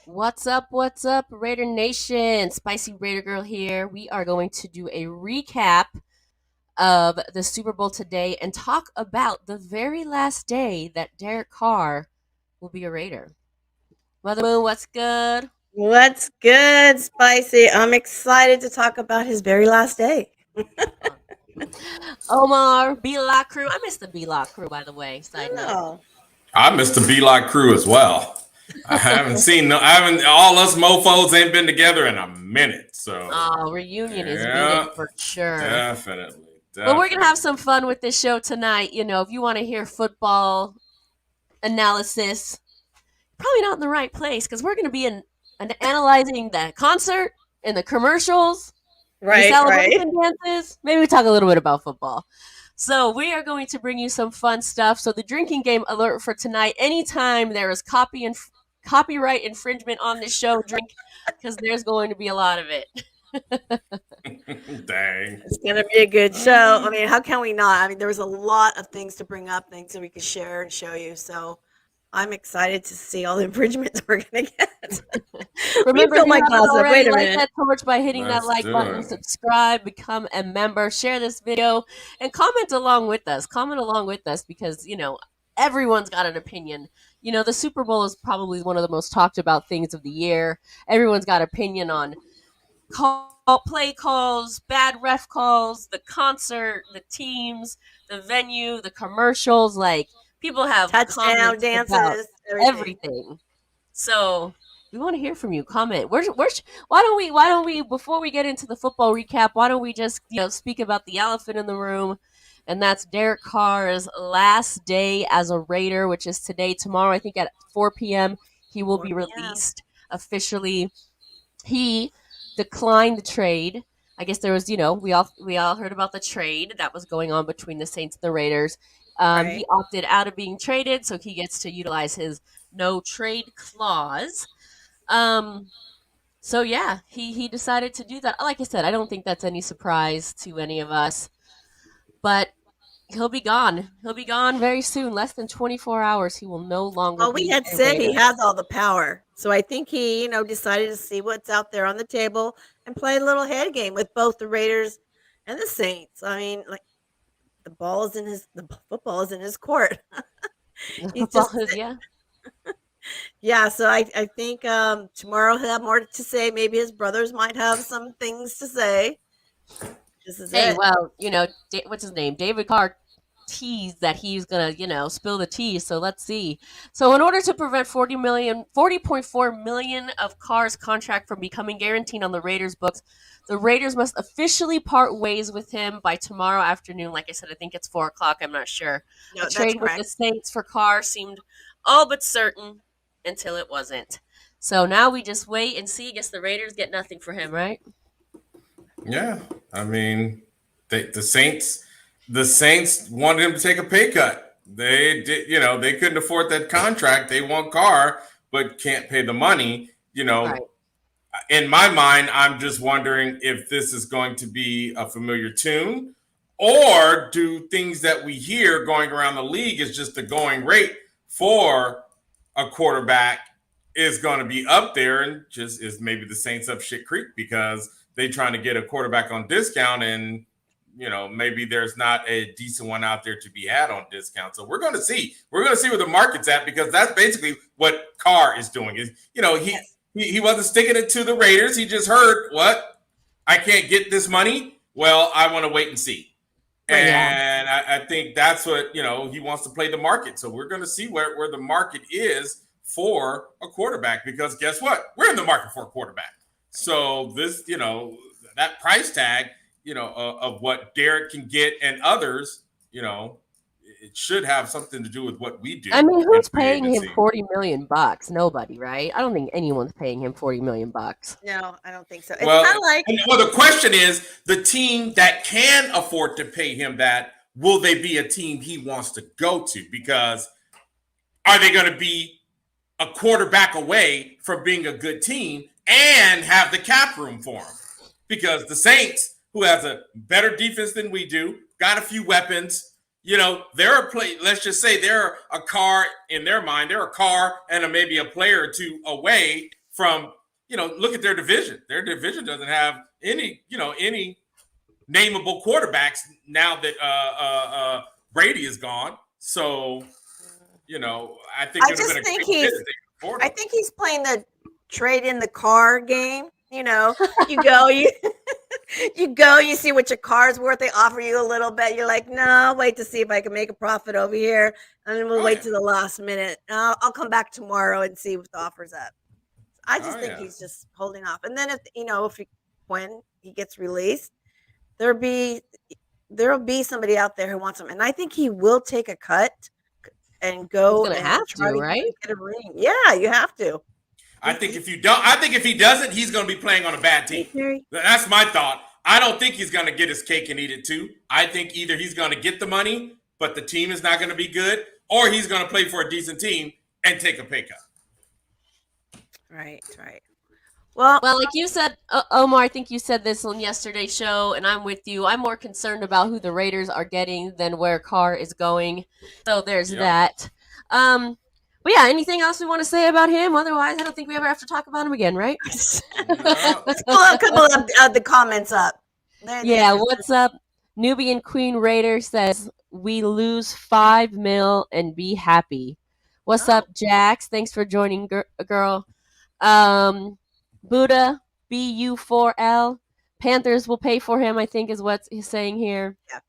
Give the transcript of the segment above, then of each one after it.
What's up, Raider Nation? Spicy Raider Girl here. We are going to do a recap of the Super Bowl today and talk about the very last day that Derek Carr will be a Raider. Mother Moon, what's good? What's good, Spicy? I'm excited to talk about his very last day. Omar, B Lock crew. I miss the B Lock crew, by the way. Side note. Oh, I missed the B Lock crew as well. I haven't, all us mofos ain't been together in a minute. So, Oh, reunion is needed yeah, for sure. definitely. But we're gonna Definitely. have some fun with this show tonight. If you want to hear football analysis, probably not in the right place because we're going to be analyzing the concert and the commercials and the right. celebration dances. Maybe we talk a little bit about football. So we are going to bring you some fun stuff. So the drinking game alert for tonight: anytime there is copyright infringement on this show, drink because there's going to be a lot of it. Dang. It's gonna be a good show. I mean, how can we not? I mean, there was a lot of things to bring up, things that we could share and show you. So I'm excited to see all the infringements we're gonna get. Let me Remember, if fill you my haven't glass up. already, Wait a light minute. that torch by hitting that Let's like do button, it. subscribe, become a member, share this video, and comment along with us. Comment along with us because, everyone's got an opinion. The Super Bowl is probably one of the most talked about things of the year. Everyone's got opinion on play calls, bad ref calls, the concert, the teams, the venue, the commercials. Like, people have Touchdown comments about dances, everything. everything. So we want to hear from you. Comment. Why don't we before we get into the football recap? Why don't we just speak about the elephant in the room, and that's Derek Carr's last day as a Raider, which is today. Tomorrow, I think at 4 p.m. he will 4 be p.m. released officially. He declined the trade. I guess there was, we all heard about the trade that was going on between the Saints and the Raiders. He Right. opted out of being traded, so he gets to utilize his no trade clause. Um, so yeah, he decided to do that. Like I said, I don't think that's any surprise to any of us, but he'll be gone. He'll be gone very soon. Less than 24 hours. He will no longer Well, we be had a said he Raider. has all the power. So I think he, decided to see what's out there on the table and play a little head game with both the Raiders and the Saints. I mean, like the football is in his court. He's Football just is, yeah. yeah, so I think tomorrow he'll have more to say. Maybe his brothers might have some things to say. This is Hey, it. well, what's his name? David Carr teased that he's gonna, spill the tea. So let's see. So in order to prevent 40.4 million of Carr's contract from becoming guaranteed on the Raiders' books, the Raiders must officially part ways with him by tomorrow afternoon. Like I said, I think it's 4 o'clock. I'm not sure. A No, that's trade with the correct. Saints for Carr seemed all but certain until it wasn't. So now we just wait and see. I guess the Raiders get nothing for him, right? Yeah. I mean, the Saints wanted him to take a pay cut. They did, they couldn't afford that contract. They want Carr, but can't pay the money. Right. In my mind, I'm just wondering if this is going to be a familiar tune, or do things that we hear going around the league is just the going rate for a quarterback is going to be up there, and just is maybe the Saints up shit creek because they trying to get a quarterback on discount, and maybe there's not a decent one out there to be had on discount. So we're going to see. We're going to see where the market's at, because that's basically what Carr is doing. Is Yes. he wasn't sticking it to the Raiders. He just heard, what? I can't get this money. Well, I want to wait and see. Right. Yeah. And I think that's what, he wants to play the market. So we're going to see where the market is for a quarterback, because guess what? We're in the market for a quarterback. So this, that price tag, of what Derek can get and others, it should have something to do with what we I do mean, in who's free paying him agency. 40 million bucks? Nobody, right? I don't think anyone's paying him 40 million bucks. No, I don't think so. It's Well, kind of like the question is, the team that can afford to pay him that, will they be a team he wants to go to? Because are they going to be a quarterback away from being a good team and have the cap room for him? Because the Saints, who has a better defense than we do, got a few weapons. They're a play. Let's just say they're a Carr in their mind. They're a Carr and maybe a player or two away from, look at their division. Their division doesn't have any nameable quarterbacks now that Brady is gone. So, I think I it would have just been a think great fit he's if they could afford I him. think he's playing the trade in the car game. You go, you go, you see what your car's worth. They offer you a little bit. You're like, no, I'll wait to see if I can make a profit over here, and then we'll Oh wait yeah. to the last minute. I'll come back tomorrow and see what the offer's at. I just Oh think yeah. he's just holding off. And then when he gets released, there'll be there'll be somebody out there who wants him, and I think he will take a cut and He's go gonna and have try to, to right? get a ring. Yeah, you have to. I think if he doesn't, he's going to be playing on a bad team. Hey, Terry. That's my thought. I don't think he's going to get his cake and eat it too. I think either he's going to get the money, but the team is not going to be good, or he's going to play for a decent team and take a pay cut. Right, right. Well, Well, like you said, Omar, I think you said this on yesterday's show, and I'm with you. I'm more concerned about who the Raiders are getting than where Carr is going. So there's Yep. that. But yeah, anything else we want to say about him? Otherwise, I don't think we ever have to talk about him again, right? No. let's pull a couple of the comments up. They're Yeah, interesting. what's up? Nubian Queen Raider says, we lose 5 mil and be happy. What's Oh, up, Jax? Thanks for joining, girl. Um, Buddha, BU4L. Panthers will pay for him, I think is what he's saying here. yeah.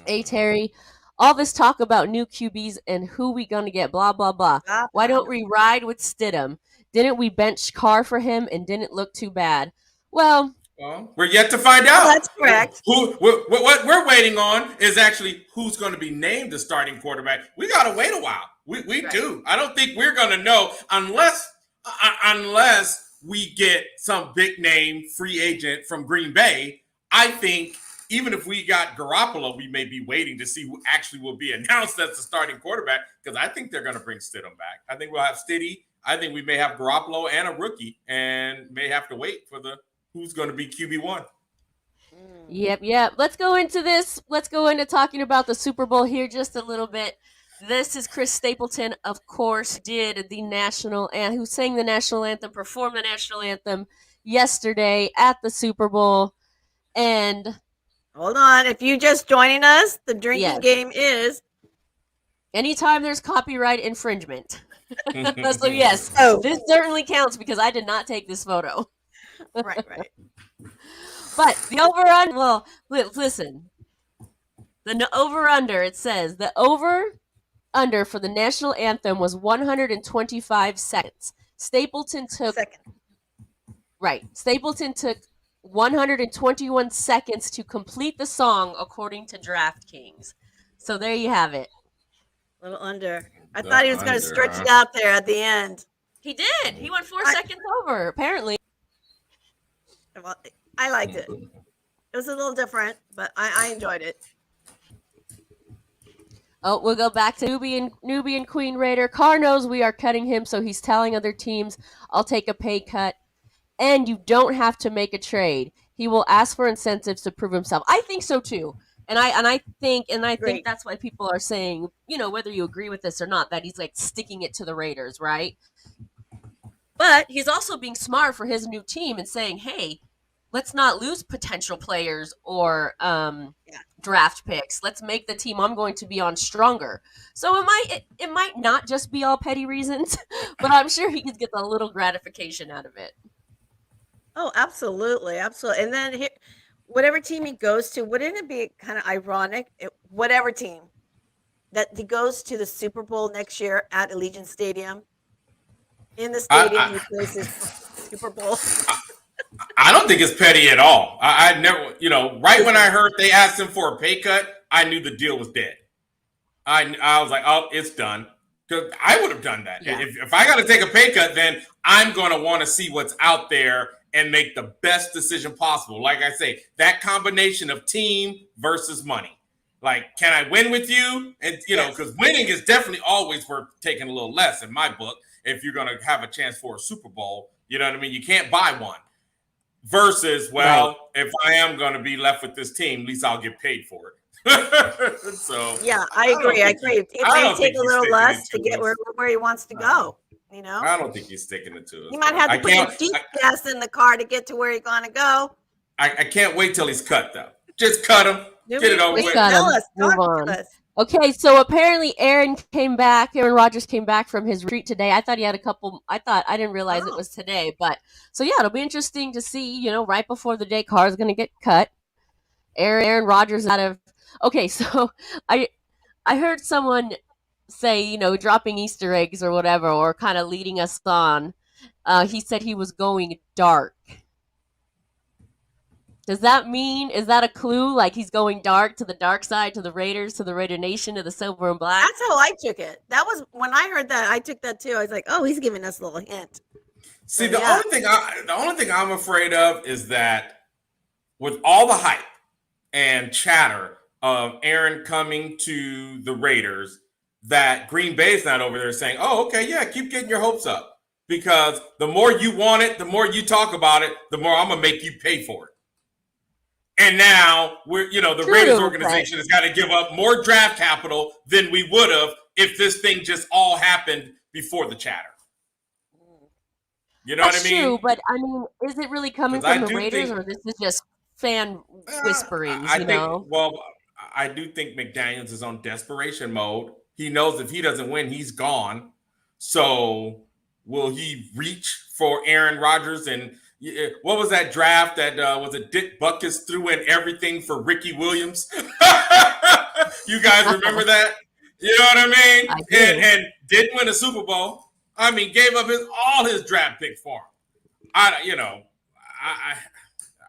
A Terry. All this talk about new QBs and who we gonna get, blah blah blah. Blah, Why blah, don't blah. we ride with Stidham? Didn't we bench Carr for him and didn't look too bad? Well, Well, we're yet to find Well, out. that's correct. What we're waiting on is actually who's going to be named the starting quarterback. We got to wait a while. We Right. do. I don't think we're going to know unless we get some big name free agent from Green Bay. I think even if we got Garoppolo, we may be waiting to see who actually will be announced as the starting quarterback, because I think they're going to bring Stidham back. I think we'll have Stiddy. I think we may have Garoppolo and a rookie, and may have to wait for the who's going to be QB1. Yep. Let's go into this. Let's go into talking about the Super Bowl here just a little bit. This is Chris Stapleton, of course, did the national and who sang the national anthem, performed the national anthem yesterday at the Super Bowl. And Hold on. If you just joining us, the drinking yes, game is. anytime there's copyright infringement. So yes, Oh, this certainly counts because I did not take this photo. right. But the over under, well, listen, the over under, it says the over under for the national anthem was 125 seconds. Stapleton took Second. 121 seconds to complete the song according to DraftKings. So there you have it. A little under. I The thought he was going to under, stretch huh? it out there at the end. He did. He went 4 seconds over, apparently. Well, I liked it. It was a little different, but I enjoyed it. Oh, we'll go back to Nubian Queen Raider. Carr knows we are cutting him, so he's telling other teams, I'll take a pay cut. And you don't have to make a trade. He will ask for incentives to prove himself. I think so too. And I think Great. that's why people are saying, whether you agree with this or not, that he's like sticking it to the Raiders, right? But he's also being smart for his new team and saying, hey, let's not lose potential players or draft picks. Let's make the team I'm going to be on stronger. So it might not just be all petty reasons, but I'm sure he could get a little gratification out of it. Oh, absolutely. And then here, whatever team he goes to, wouldn't it be kind of ironic? Whatever team that he goes to the Super Bowl next year at Allegiant Stadium, in the stadium he plays his Super Bowl. I don't think it's petty at all. I never, right when I heard they asked him for a pay cut, I knew the deal was dead. I was like, oh, it's done. Because I would have done that. Yeah. If I got to take a pay cut, then I'm going to want to see what's out there and make the best decision possible. Like I say, that combination of team versus money. Like, can I win with you? And, because winning is definitely always worth taking a little less in my book if you're going to have a chance for a Super Bowl. You know what I mean? You can't buy one. Versus, if I am going to be left with this team, at least I'll get paid for it. So yeah, I agree. It may take a little less to get where he wants to go. You know, I don't think he's sticking it to you us, might but have to put your GPS in the car to get to where you're gonna go. I can't wait till he's cut though. Just cut him, get it over Just with. got Tell to us, move talk to on. us. Okay, so apparently Aaron Rodgers came back from his retreat today. I thought he had a couple. I didn't realize it Oh, was today, but so yeah, it'll be interesting to see. Right before the day Carr is going to get cut. Aaron Rodgers out of. Okay, so I I heard someone say, dropping Easter eggs or whatever, or kind of leading us on. He said he was going dark. Does that mean, is that a clue? Like he's going dark, to the dark side, to the Raiders, to the Raider Nation, to the Silver and Black? that's how I took it. That was when I heard that. I took that too. I was like, oh, he's giving us a little hint. So See, the yeah, only thing I'm afraid of is that with all the hype and chatter of Aaron coming to the Raiders, that Green Bay's not over there saying, "Oh, okay, yeah, keep getting your hopes up," because the more you want it, the more you talk about it, the more I'm gonna make you pay for it. And now the Raiders True, but organization has got to give up more draft capital than we would have if this thing just all happened before the chatter. You know what I that's true. mean? But I mean, is it really coming Because I from the do Raiders, think, or this is just fan whisperings? I think, well, I do think McDaniels is on desperation mode. He knows if he doesn't win, he's gone. So will he reach for Aaron Rodgers? And what was that draft that was it? Dick Butkus threw in everything for Ricky Williams. You guys remember that? You know what I mean? I And do. didn't win a Super Bowl. I mean, gave up all his draft pick for him. I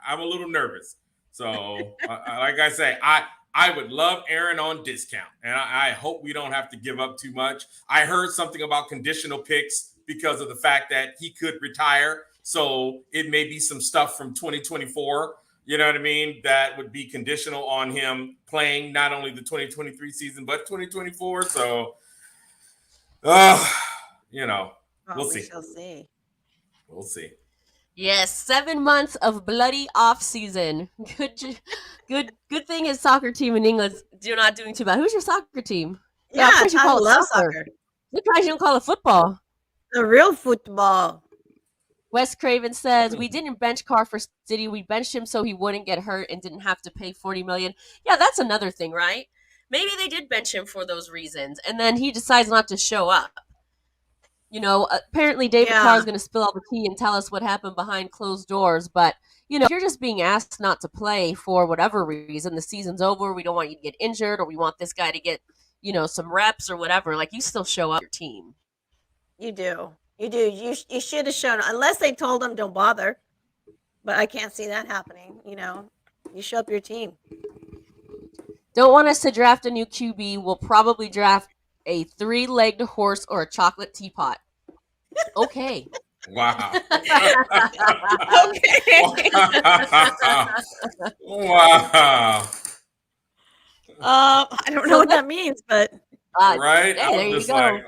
I'm a little nervous. So, like I say, I would love Aaron on discount, and I hope we don't have to give up too much. I heard something about conditional picks because of the fact that he could retire, so it may be some stuff from 2024. You know what I mean? That would be conditional on him playing not only the 2023 season but 2024. So, uh, you know, oh, we'll we see. shall see. We'll see. Yes, 7 months of bloody off season. Good thing his soccer team in England you're not doing too bad. Who's your soccer team? Yeah, Yeah, of course you I call it love soccer. soccer. Surprised you don't call it football. The real football. Wes Craven says we didn't bench Carr for City. We benched him so he wouldn't get hurt and didn't have to pay $40 million. Yeah, that's another thing, right? Maybe they did bench him for those reasons, and then he decides not to show up. Apparently David Carr Yeah, is going to spill all the tea and tell us what happened behind closed doors. But if you're just being asked not to play for whatever reason, the season's over, we don't want you to get injured, or we want this guy to get some reps or whatever. Like, you still show up your team. you do. You do. You should have shown unless they told him don't bother. But I can't see that happening. You show up your team. Don't want us to draft a new QB. We'll probably draft a 3-legged horse or a chocolate teapot. Okay. Wow. Okay. Wow. I don't know what that means, but Right? Hey, I there was you just go. like,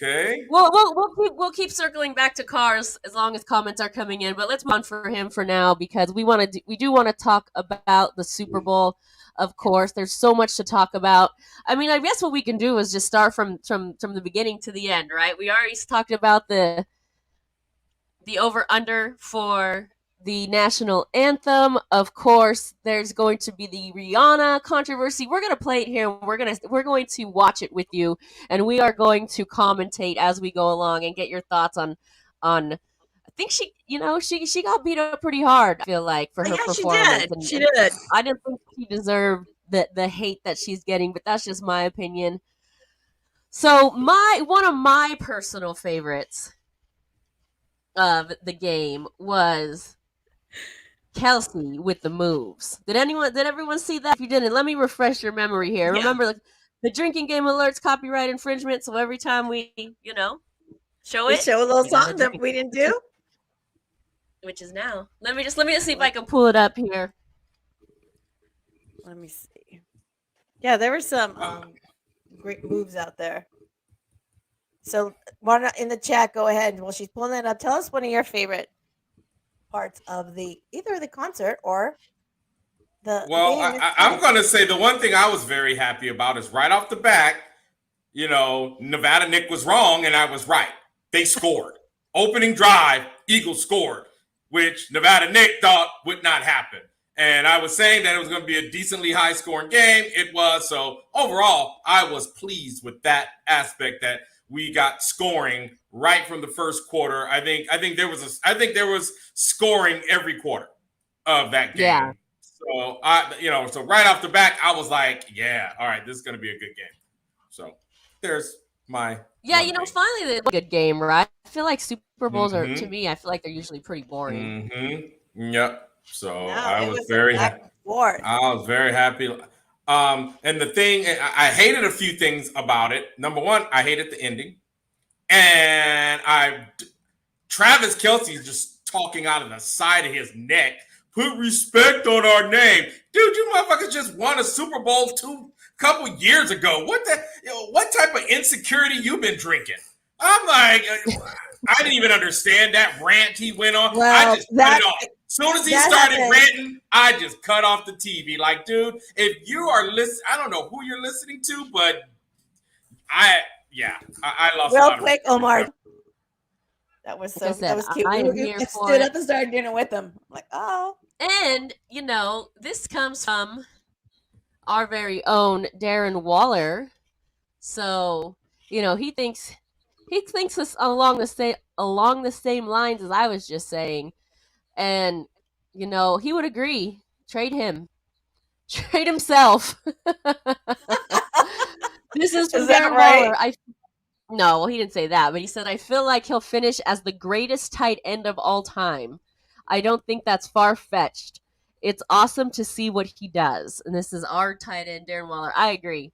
okay. We'll keep circling back to Cars as long as comments are coming in, but let's move on for him for now because we do want to talk about the Super Bowl. Of course, there's so much to talk about. I mean, I guess what we can do is just start from the beginning to the end, right? We already talked about the over under for the national anthem. Of course, there's going to be the Rihanna controversy. We're going to play it here. We're going to watch it with you, and we are going to commentate as we go along and get your thoughts on. I think she got beat up pretty hard. I feel like for her yeah, she performance, did. and, She and did. I didn't think she deserved the hate that she's getting, but that's just my opinion. So one of my personal favorites of the game was Kelsey with the moves. Did everyone see that? If you didn't, let me refresh your memory here. Yeah. Remember the drinking game alerts copyright infringement, so every time we, show We it, show a little you gotta something that drink. we didn't do. Which is now. Let me just see if I can pull it up here. Let me see. Yeah, there were some great moves out there. So, why not in the chat? Go ahead. While she's pulling that up, tell us one of your favorite parts of either the concert or the Well, game I'm itself. going to say the one thing I was very happy about is right off the back, Nevada Nick was wrong and I was right. They scored. Opening drive, Eagles scored, which Nevada Nick thought would not happen. And I was saying that it was going to be a decently high scoring game. It was. So overall, I was pleased with that aspect that we got scoring right from the first quarter. I think there was scoring every quarter of that game. Yeah. So so right off the back, I was like, yeah, all right, this is going to be a good game. So there's my Yeah, thing. finally a good game, right? I feel like Super Bowls are, to me, I feel like they're usually pretty boring. Yep. So No, I it was was a very back happy. and forth. I was very happy. And the thing, I hated a few things about it. Number one, I hated the ending. And Travis Kelce's just talking out of the side of his neck. Put respect on our name. Dude, you motherfuckers just won a Super Bowl couple years ago. What type of insecurity you been drinking? I'm like, I didn't even understand that rant he went on. Well, I just cut it off. As soon as he started ranting, I just cut off the TV. Like, dude, if you are listening, I don't know who you're listening to, but I lost real a lot quick, of Omar. That was Like I said, that was cute. I am We here for stood it. up and started doing it with him. I'm like, oh. And, this comes from our very own Darren Waller. So, he thinks this along the same lines as I was just saying. And, he would agree. Trade him. Trade himself. This is from Is that Darren right? Waller. No, well, he didn't say that, but he said, I feel like he'll finish as the greatest tight end of all time. I don't think that's far-fetched. It's awesome to see what he does. And this is our tight end, Darren Waller. I agree.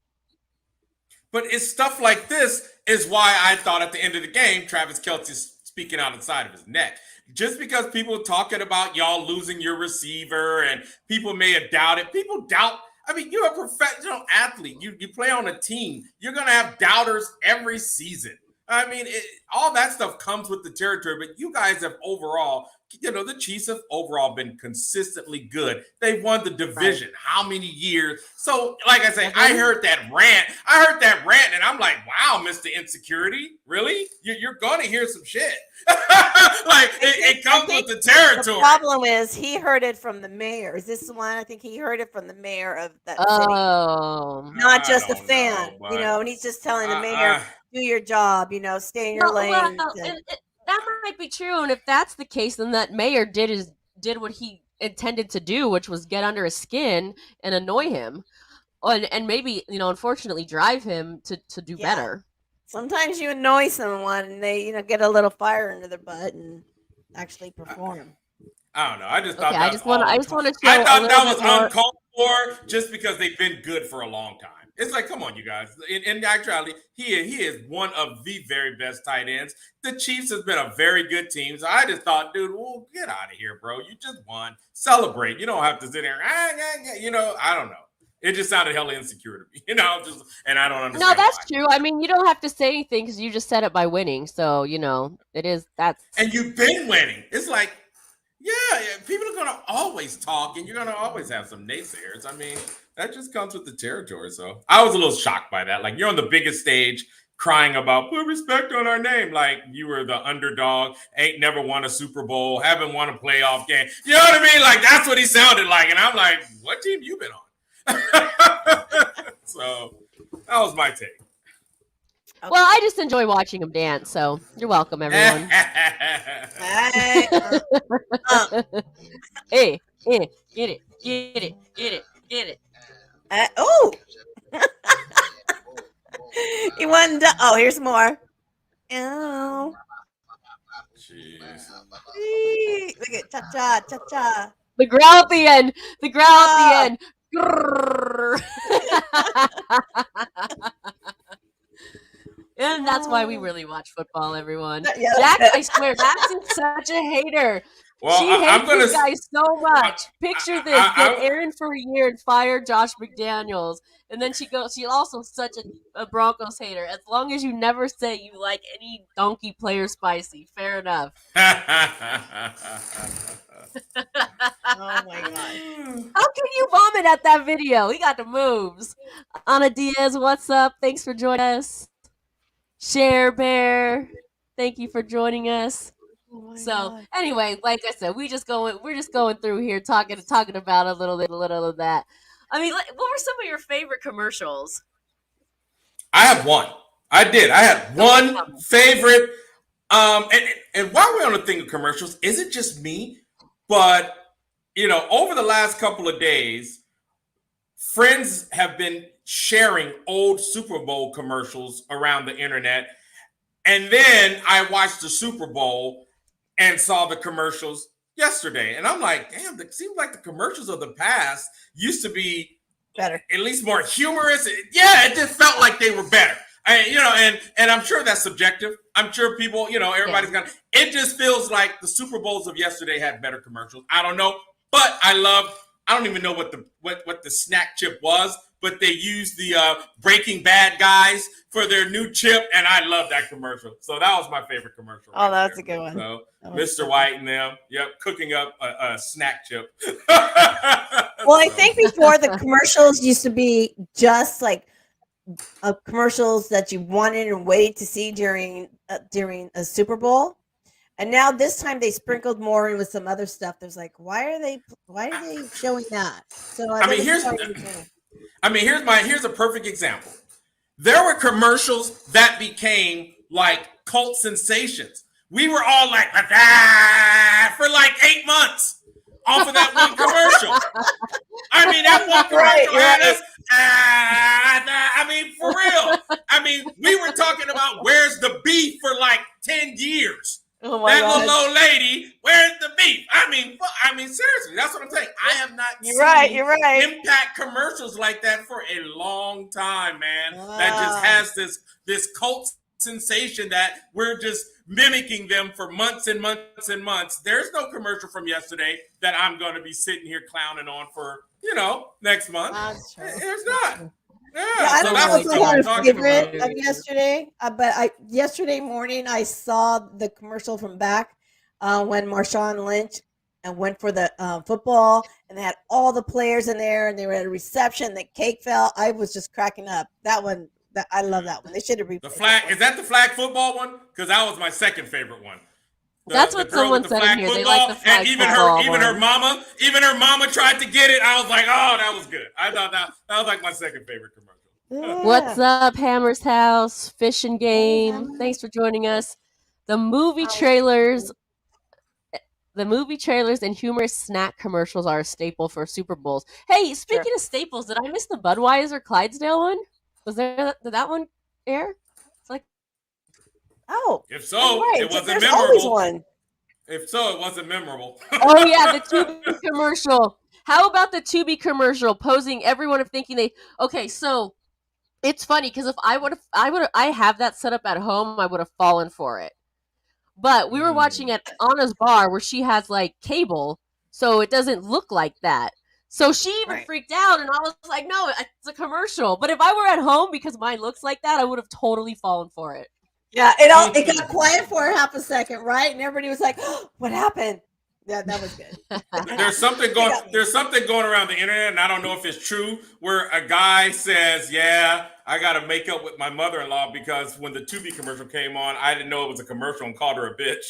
But it's stuff like this is why I thought at the end of the game, Travis Kelce's speaking out of the side of his neck. Just because people talking about y'all losing your receiver and people may have doubted. People doubt. I mean, you're a professional athlete. You play on a team. You're going to have doubters every season. I mean, all that stuff comes with the territory, but you guys have overall, the Chiefs have overall been consistently good. They've won the division. Right. How many years? So, like I say, I heard that rant. And I'm like, wow, Mr. Insecurity, really? You're going to hear some shit. Like, it comes with the territory. The problem is he heard it from the mayor. Is this the one? I think he heard it from the mayor of that city. Not just a fan, and he's just telling the mayor, do your job, stay in your lane. That might be true, and if that's the case, then that mayor did what he intended to do, which was get under his skin and annoy him, and maybe unfortunately drive him to do better. Sometimes you annoy someone, and they get a little fire under their butt and actually perform. I don't know. I just thought I just want to. I thought that was uncalled for, just because they've been good for a long time. It's like, come on, you guys. In actuality, he is one of the very best tight ends. The Chiefs has been a very good team. So I just thought, dude, well, get out of here, bro. You just won. Celebrate. You don't have to sit there. I don't know. It just sounded hella insecure to me, and I don't understand. No, that's true. I mean, you don't have to say anything because you just said it by winning. So it is that's. And you've been winning. It's like, yeah, people are gonna always talk, and you're gonna always have some naysayers. I mean, that just comes with the territory. So I was a little shocked by that. Like, you're on the biggest stage crying about put respect on our name. Like, you were the underdog, ain't never won a Super Bowl, haven't won a playoff game. You know what I mean? Like, that's what he sounded like. And I'm like, what team you been on? So that was my take. Okay. Well, I just enjoy watching him dance. So you're welcome, everyone. Hey, get it. Oh, he wasn't done. Oh, here's more. Oh, jeez. Look at cha-cha. The growl at the end. And that's why we really watch football, everyone. Yeah. Jack, I swear, Jackson's such a hater. Well, she hates these guys so much. Picture this: get Aaron for a year and fire Josh McDaniels, and then she's also such a Broncos hater. As long as you never say you like any donkey player spicy, fair enough. Oh my god! How can you vomit at that video? We got the moves. Ana Diaz, what's up? Thanks for joining us. Share Bear, Thank you for joining us. Oh my So God. anyway, like I said, we're just going through here talking about a little of that. I mean, what were some of your favorite commercials? I have one. I did. I had Okay, one favorite. And while we're on the thing of commercials, is it just me? But over the last couple of days, friends have been sharing old Super Bowl commercials around the internet. And then I watched the Super Bowl and saw the commercials yesterday. And I'm like, damn, it seems like the commercials of the past used to be Better. at least more humorous. Yeah, it just felt like they were better. And I'm sure that's subjective. I'm sure people, everybody's got. It just feels like the Super Bowls of yesterday had better commercials. I don't know, but I don't even know what the snack chip was, but they used the Breaking Bad guys for their new chip, and I love that commercial. So that was my favorite commercial. Oh, that's a good one. So Mr. White and them, cooking up a snack chip. Well, I think before the commercials used to be just like commercials that you wanted and waited to see during a Super Bowl. And now this time they sprinkled more in with some other stuff. There's like, why are they showing that? So here's a perfect example. There were commercials that became like cult sensations. We were all like, for like 8 months off of that one commercial. That one commercial had us. For real. We were talking about where's the beef for like 10 years. Oh my God. Little old lady, where's the beef? Seriously, that's what I'm saying. I have not You're right. impact commercials like that for a long time, man. Wow. That just has this cult sensation that we're just mimicking them for months and months and months. There's no commercial from yesterday that I'm going to be sitting here clowning on for, next month. That's true. There's not. Yeah, I don't know if I had a favorite of yesterday, but yesterday morning I saw the commercial from back when Marshawn Lynch went for the football, and they had all the players in there, and they were at a reception. The cake fell. I was just cracking up. That one, I love that one. They should have replayed the flag. Is that the flag football one? Because that was my second favorite one. That's what someone said in here. They like the flag football. And even her mama tried to get it. I was like, oh, that was good. I thought that was like my second favorite commercial. Yeah. What's up, Hammer's House, Fish and Game? Thanks for joining us. The movie trailers and humorous snack commercials are a staple for Super Bowls. Hey, speaking of staples, did I miss the Budweiser Clydesdale one? Did that one air? It's like, if so, it wasn't memorable. Always one. If so, it wasn't memorable. Oh yeah, the Tubi commercial. How about the Tubi commercial posing everyone of thinking they? Okay, so it's funny because if I have that set up at home, I would have fallen for it. But we were watching at Anna's bar where she has like cable, so it doesn't look like that. So she even freaked out, and I was like, "No, it's a commercial." But if I were at home because mine looks like that, I would have totally fallen for it. Yeah, it got quiet for half a second, right? And everybody was like, oh, "What happened?" That was good. There's something going around the internet, and I don't know if it's true, where a guy says, "Yeah, I got to make up with my mother-in-law because when the Tubi commercial came on, I didn't know it was a commercial and called her a bitch."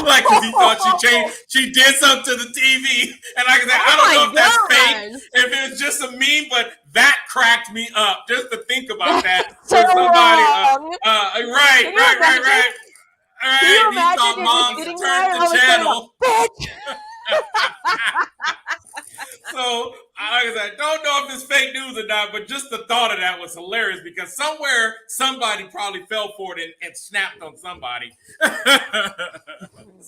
Like, because he thought she did something to the TV, and like I said, I don't know if that's fake, if it was just a meme, but that cracked me up just to think about that. So wrong. Right. All right, can you he imagine thought mom sitting turned there and the I was channel. Bitch. So, like I said, I don't know if it's fake news or not, but just the thought of that was hilarious because somewhere somebody probably fell for it and snapped on somebody.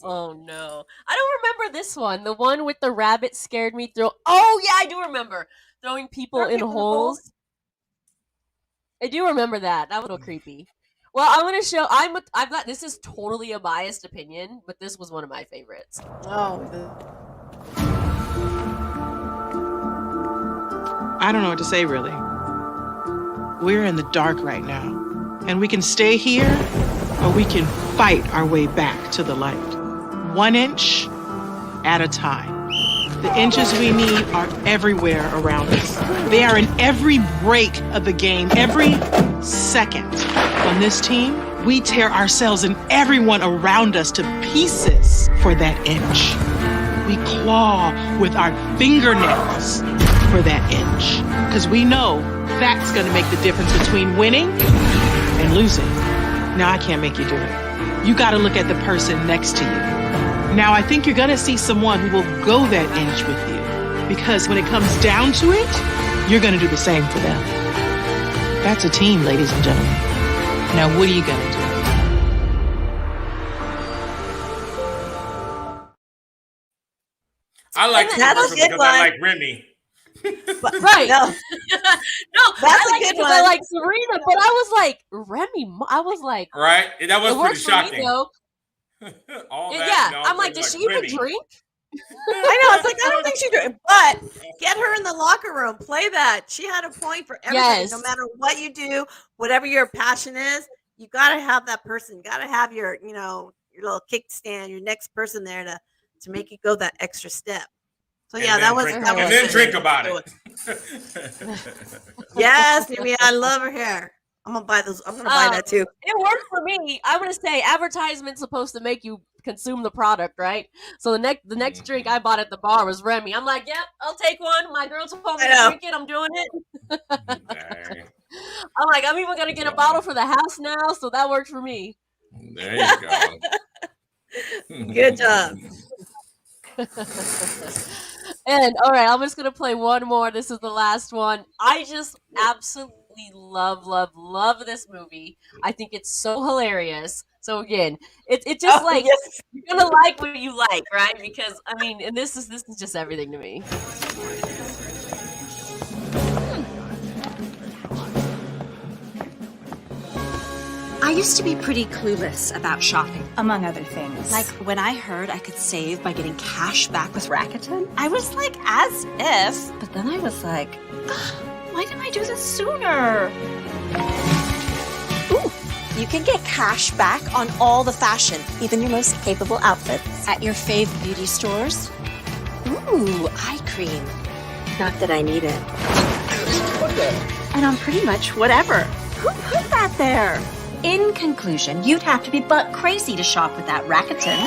Oh no, I don't remember this one. The one with the rabbit scared me through. Oh yeah, I do remember throwing people in holes. I do remember that. That was a little creepy. Well, I'm gonna show. I've got. This is totally a biased opinion, but this was one of my favorites. Oh. I don't know what to say, really. We're in the dark right now, and we can stay here, or we can fight our way back to the light. 1 inch at a time. The inches we need are everywhere around us. They are in every break of the game, every second. On this team, We tear ourselves and everyone around us to pieces for that inch. We claw with our fingernails for that inch. Because we know that's going to make the difference between winning and losing. Now, I can't make you do it. You got to look at the person next to you. Now, I think you're going to see someone who will go that inch with you. Because when it comes down to it, you're going to do the same for them. That's a team, ladies and gentlemen. Now, what are you going to do? I like the That's a commercial good because I one. like Remy. Right. No, No, That's I a like good it because one. I like Serena, but I was like, Remy, I was like, Right? That was it pretty works for me shocking. though. All that, Yeah, and all I'm of a like, sudden, does she even Remy. drink? I know. It's like I don't think she do. But get her in the locker room. Play that. She had a point for everybody. No Yes. matter what you do, whatever your passion is, you got to have that person. You got to have your, your little kickstand, your next person there to make you go that extra step. So And yeah, then that drink, was and then good. drink about Good it. one. Yes, Mimi, I love her hair. I'm gonna buy those. I'm gonna buy that too. It worked for me. I'm gonna say advertisement's supposed to make you consume the product, right? So the next drink I bought at the bar was Remy. I'm like, yep, I'll take one. My girl told me I to know. drink it. I'm doing it. Dang. I'm like, I'm even gonna get a bottle for the house now, so that worked for me. There you go. Good job. And all right, I'm just gonna play one more. This is the last one. I just absolutely love this movie. I think it's so hilarious. So again, it just Oh, like yes. you're gonna like what you like, right? Because I mean, and this is just everything to me. I used to be pretty clueless about shopping, among other things. Like when I heard I could save by getting cash back with Rakuten, I was like, as if. But then I was like, why didn't I do this sooner? Ooh, you can get cash back on all the fashion, even your most capable outfits, at your fave beauty stores. Ooh, eye cream. Not that I need it. And on pretty much whatever. Who put that there? In conclusion, you'd have to be butt crazy to shop with that Rakuten.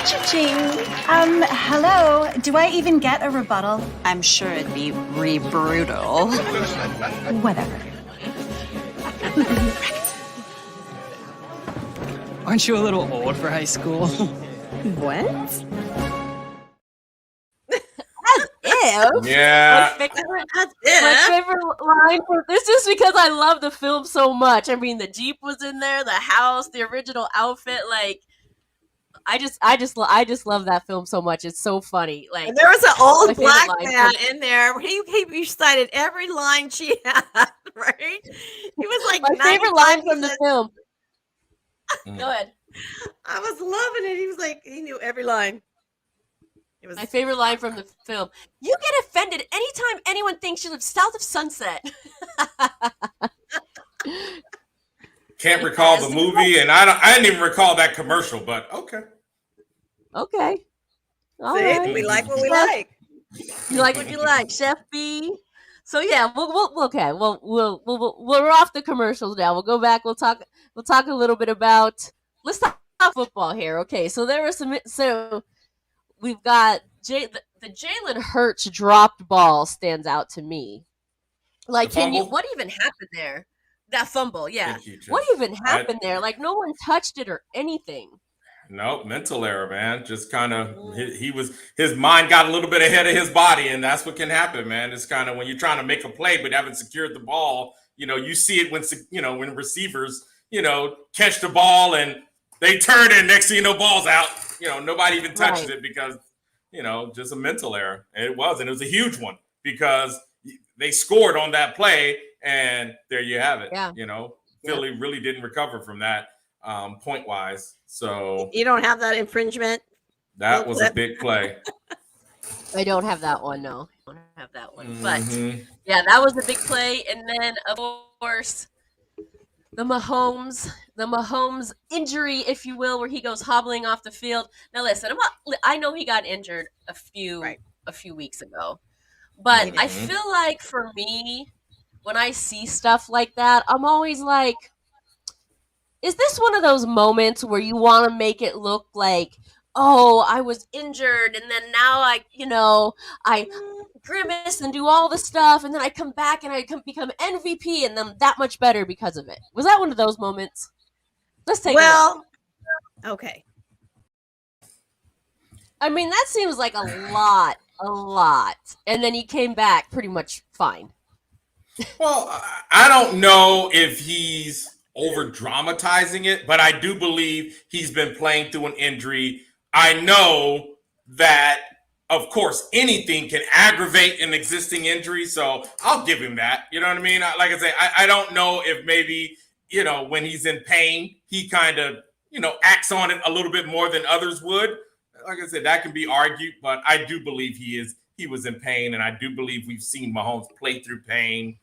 Cha-ching. Hello. Do I even get a rebuttal? I'm sure it'd be brutal. Whatever. Aren't you a little old for high school? What? Ew. Yeah. My favorite, That's my it. favorite line for this is because I love the film so much. I mean, the Jeep was in there, the house, the original outfit. Like, I just love that film so much. It's so funny. Like, And there was an my old favorite black line man from- in there. He recited every line she had. Right? He was like my favorite line from the 95%. film. Mm. Go ahead. I was loving it. He was like he knew every line. It was My favorite line from the film. You get offended anytime anyone thinks you live south of Sunset. Can't recall the movie, and I didn't even recall that commercial, but okay. Okay. All See, right. we like what we Chef, like. you like what you like, Chef B. So yeah, we'll okay. We're off the commercials now. We'll go back. We'll talk a little bit about. Let's talk about football here. Okay, so there was some. So we've got the Jalen Hurts dropped ball stands out to me. Like, The fumble? what even happened there? That fumble, yeah. Thank you, Jeff. What even happened there? Like, no one touched it or anything. No, mental error, man. Just kind of his mind got a little bit ahead of his body, and that's what can happen, man. It's kind of when you're trying to make a play but haven't secured the ball. You see it when receivers catch the ball and they turn and next thing you know, ball's out. Nobody even touches it because just a mental error. And it was a huge one because they scored on that play, and there you have it. Yeah. Philly really didn't recover from that point wise. So You don't have that infringement. that was a big play. I don't have that one, no. I don't have that one. But Mhm. yeah, that was a big play. And then of course the Mahomes injury, if you will, where he goes hobbling off the field. Now listen, I know he got injured a few weeks ago. But I feel like for me, when I see stuff like that, I'm always like, is this one of those moments where you want to make it look like, oh, I was injured and then now I grimace and do all the stuff and then I come back and become MVP and I'm that much better because of it? Was that one of those moments? Let's take a look. Well, okay. I mean, that seems like a lot. And then he came back pretty much fine. Well, I don't know if he's over dramatizing it, but I do believe he's been playing through an injury. I know that, of course, anything can aggravate an existing injury, so I'll give him that. You know what I mean? Like I say, I don't know if maybe, when he's in pain, he kind of, acts on it a little bit more than others would. Like I said, that can be argued, but I do believe he was in pain, and I do believe we've seen Mahomes play through pain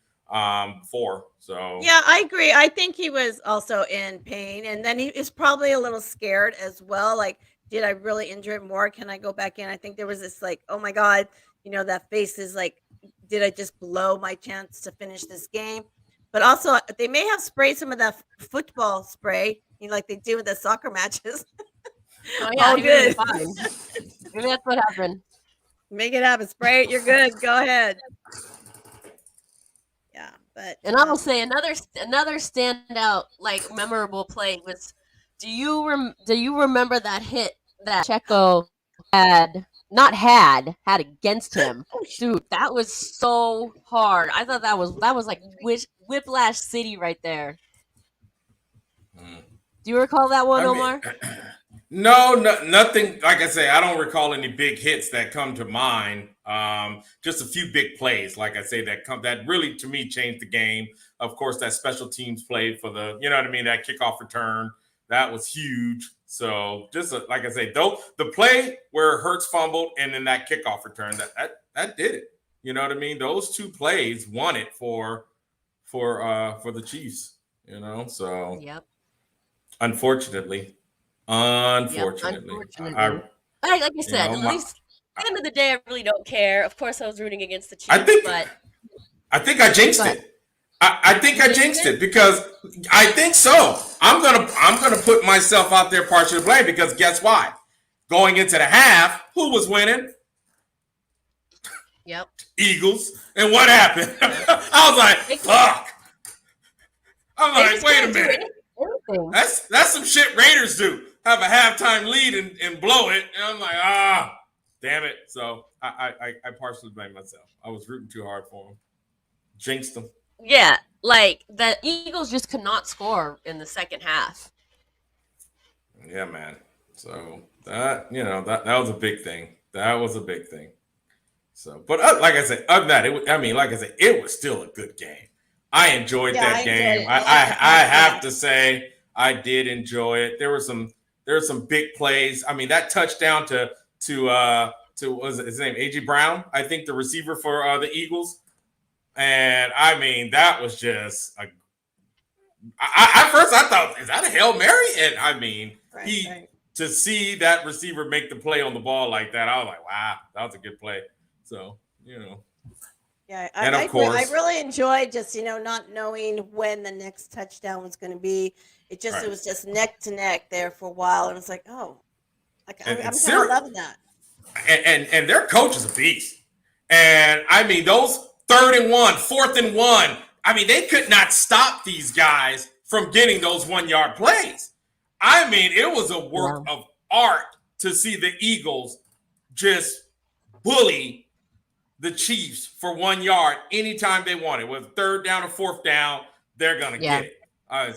before. So Yeah, I agree. I think he was also in pain, and then he is probably a little scared as well. Like, did I really injure it more? Can I go back in? I think there was this like, oh my god, that face is like, did I just blow my chance to finish this game? But also, they may have sprayed some of that football spray, like they do with the soccer matches. Oh yeah, All he good. was fine. Maybe that's what happened. Make it happen. Spray it. You're good. Go ahead. Yeah, but And I will say another standout, like, memorable play was, do you remember that hit that Checo had against him? Dude, that was so hard. I thought that was like Whiplash City right there. Do you recall that one, Omar? No, nothing. Like I say, I don't recall any big hits that come to mind. Just a few big plays, like I say, that really to me changed the game. Of course, that special teams play for the, that kickoff return, that was huge. So just like I say, though, the play where Hurts fumbled and then that kickoff return, that did it. You know what I mean? Those two plays won it for the Chiefs. So Yep. Unfortunately. Yep, unfortunately. Like I said, at least at the end of the day, I really don't care. Of course, I was rooting against the Chiefs, I think I jinxed but it. I think I jinxed it because I think so. I'm gonna put myself out there partially to blame because guess why? Going into the half, who was winning? Yep. Eagles. And what happened? I was like, fuck. I'm like, wait a minute. That's some shit Raiders do. Have a halftime lead and blow it. And I'm like, damn it. So I partially blame myself. I was rooting too hard for them. Jinxed them. Yeah, like the Eagles just could not score in the second half. Yeah, man. So that that was a big thing. That was a big thing. So, but like I said, other than that, like I said, it was still a good game. I enjoyed that game. I have to say I did enjoy it. There were some big plays. I mean, that touchdown to what was his name? AJ Brown, I think the receiver for the Eagles. And I mean, that was just at first I thought, is that a Hail Mary? And I mean, to see that receiver make the play on the ball like that, I was like, wow, that was a good play. So, Yeah, and of course, I really enjoyed just not knowing when the next touchdown was going to be. It was just neck to neck there for a while, and it's like, oh, I'm kind of loving that. And their coach is a beast. And I mean, those 3rd and 1, 4th and 1. I mean, they could not stop these guys from getting those 1-yard plays. I mean, it was a work of art to see the Eagles just bully the Chiefs for 1 yard anytime they want it. With 3rd down or 4th down, they're gonna get it.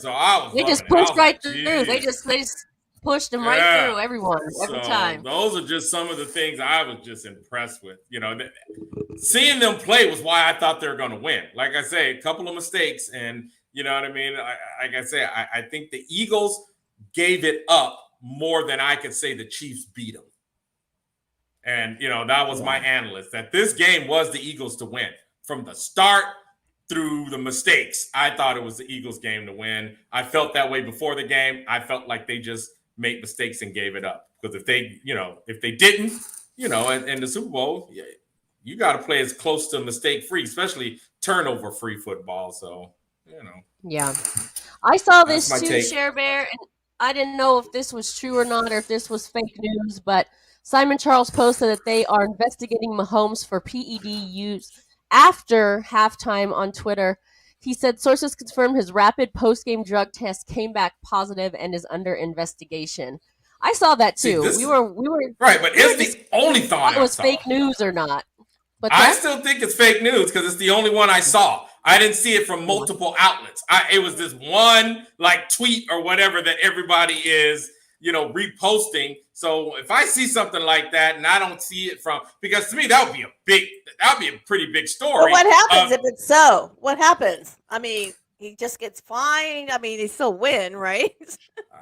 So I was. They just pushed right through. They just pushed them right through everyone every time. Those are just some of the things I was just impressed with. Seeing them play was why I thought they were going to win. Like I say, a couple of mistakes, and you know what I mean. Like I say, I think the Eagles gave it up more than I could say the Chiefs beat them. And, that was my analyst, that this game was the Eagles to win. From the start through the mistakes, I thought it was the Eagles' game to win. I felt that way before the game. I felt like they just made mistakes and gave it up. Because if they didn't, in the Super Bowl, you got to play as close to mistake-free, especially turnover-free football. So, Yeah. I saw That's this my too, take. Share Bear, and I didn't know if this was true or not, or if this was fake news. But Simon Charles posted that they are investigating Mahomes for PED use after halftime on Twitter. He said sources confirmed his rapid post-game drug test came back positive and is under investigation. I saw that See, too. this is right, but We were it's just the only if thought it I was saw. fake news or not. What's I that? still think it's fake news because it's the only one I saw. I didn't see it from Yeah. multiple outlets. It was this one like tweet or whatever that everybody is, reposting. So if I see something like that and I don't see it from, because to me that would be a pretty big But story. what happens if it's so? What happens? I mean, he just gets fined. I mean, they still win, right?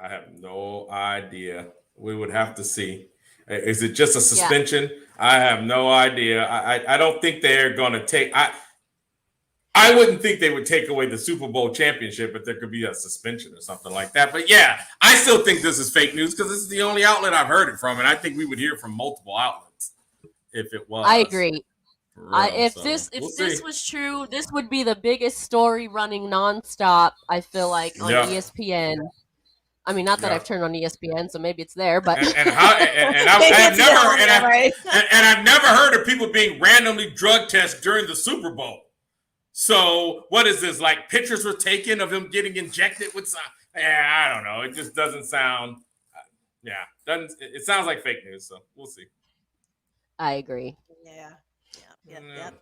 I have no idea. We would have to see. Is it just a Yeah. suspension? I have no idea. I don't think they're going to take. I wouldn't think they would take away the Super Bowl championship, but there could be a suspension or something like that. But yeah, I still think this is fake news because this is the only outlet I've heard it from, and I think we would hear from multiple outlets if it was. I agree. For real. If So, this we'll if this see. was true, this would be the biggest story running nonstop. I feel like on Yeah. ESPN. I mean, not that Yeah. I've turned on ESPN, so maybe it's there, but And I've Maybe I've it's never still on and there, right? I've never heard of people being randomly drug tested during the Super Bowl. So what is this? Like pictures were taken of him getting injected with some? I don't know. It just doesn't sound. Doesn't. It sounds like fake news. So we'll see. I agree. Yeah. Yep.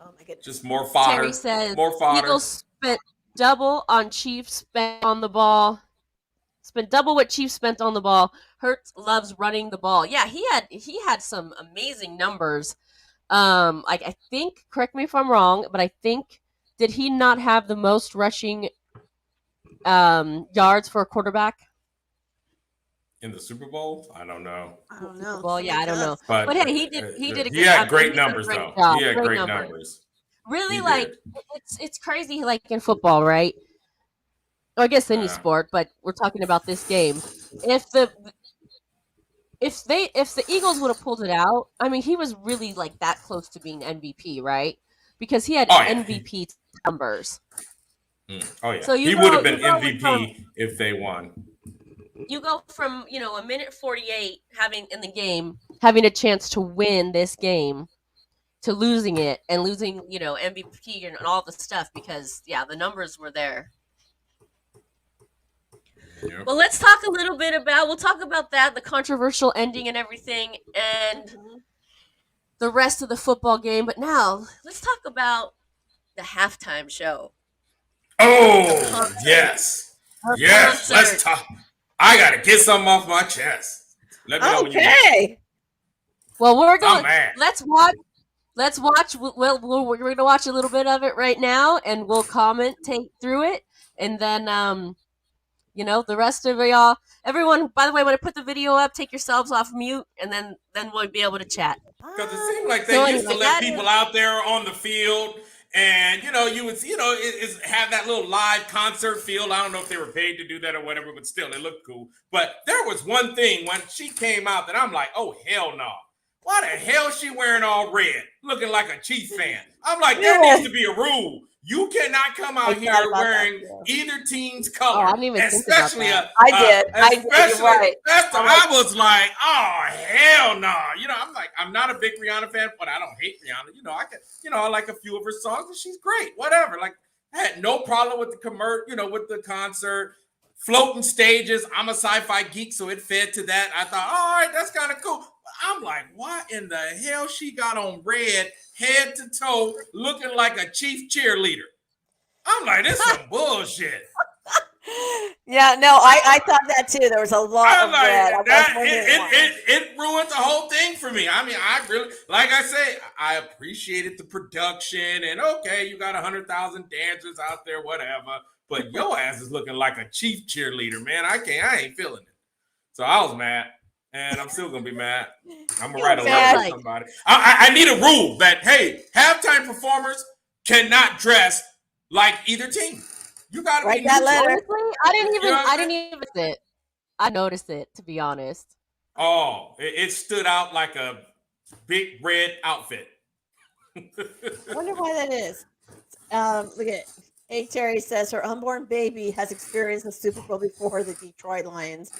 Oh my goodness. Just more fodder. Terry says More fodder. Eagles spent double on Chiefs spent on the ball. Spent double what Chiefs spent on the ball. Hurts loves running the ball. Yeah, he had some amazing numbers. I think, correct me if I'm wrong, but I think, did he not have the most rushing yards for a quarterback In the Super Bowl, I don't know. I don't know. Well, yeah, I don't know, But hey, he did a he good. had great he did a numbers great though. job, He had great numbers. numbers. Really, He like did. it's crazy, like in football, right? Or I guess any Yeah. sport, but we're talking about this game. If the Eagles would have pulled it out, I mean, he was really like that close to being MVP, right? Because he had Oh, yeah. MVP numbers. Oh yeah, So he would have been MVP if they won. You go from a minute 48 having in the game, having a chance to win this game, to losing it and losing MVP and all the stuff because the numbers were there. Yep. Well, let's talk a little bit about. We'll talk about that, the controversial ending and everything, and the rest of the football game. But now let's talk about the halftime show. Oh yes, yes. Concert. Let's talk. I gotta get something off my chest. Let me know when you Okay. Well, we're I'm going. mad. Let's watch. Let's watch. We're going to watch a little bit of it right now, and we'll take through it, and then the rest of y'all, everyone. By the way, when I put the video up, take yourselves off mute, and then we'll be able to chat. Because it seemed like they So used to anyway, let that people is- out there on the field, and you would have that little live concert feel. I don't know if they were paid to do that or whatever, but still, it looked cool. But there was one thing when she came out that I'm like, oh hell no. Why the hell is she wearing all red, looking like a Chiefs fan? I'm like, there needs to be a rule. You cannot come out here wearing either team's color. Oh, I didn't even think about especially that. I did. Especially, You're right. I was like, oh hell no. I'm like, I'm not a big Rihanna fan, but I don't hate Rihanna. I like a few of her songs, and she's great. Whatever. Like, I had no problem with the with the concert. Floating stages. I'm a sci-fi geek, so it fed to that. I thought, all right, that's kind of cool. I'm like, what in the hell she got on red, head to toe, looking like a chief cheerleader? I'm like, this is some bullshit. Yeah, no, I thought that too. There was a lot I'm of like, red. I was wondering why. it ruined the whole thing for me. I mean, I really, like I say, I appreciated the production, and okay, you got 100,000 dancers out there, whatever. But your ass is looking like a chief cheerleader, man. I ain't feeling it. So I was mad, and I'm still gonna be mad. I'm gonna write a letter to somebody. I need a rule that halftime performers cannot dress like either team. You gotta Write be that neutral. letter. Honestly, I didn't even notice it. I noticed it, to be honest. Oh, it stood out like a big red outfit. I wonder why that is. Look at Hey, Terry says her unborn baby has experienced the Super Bowl before the Detroit Lions.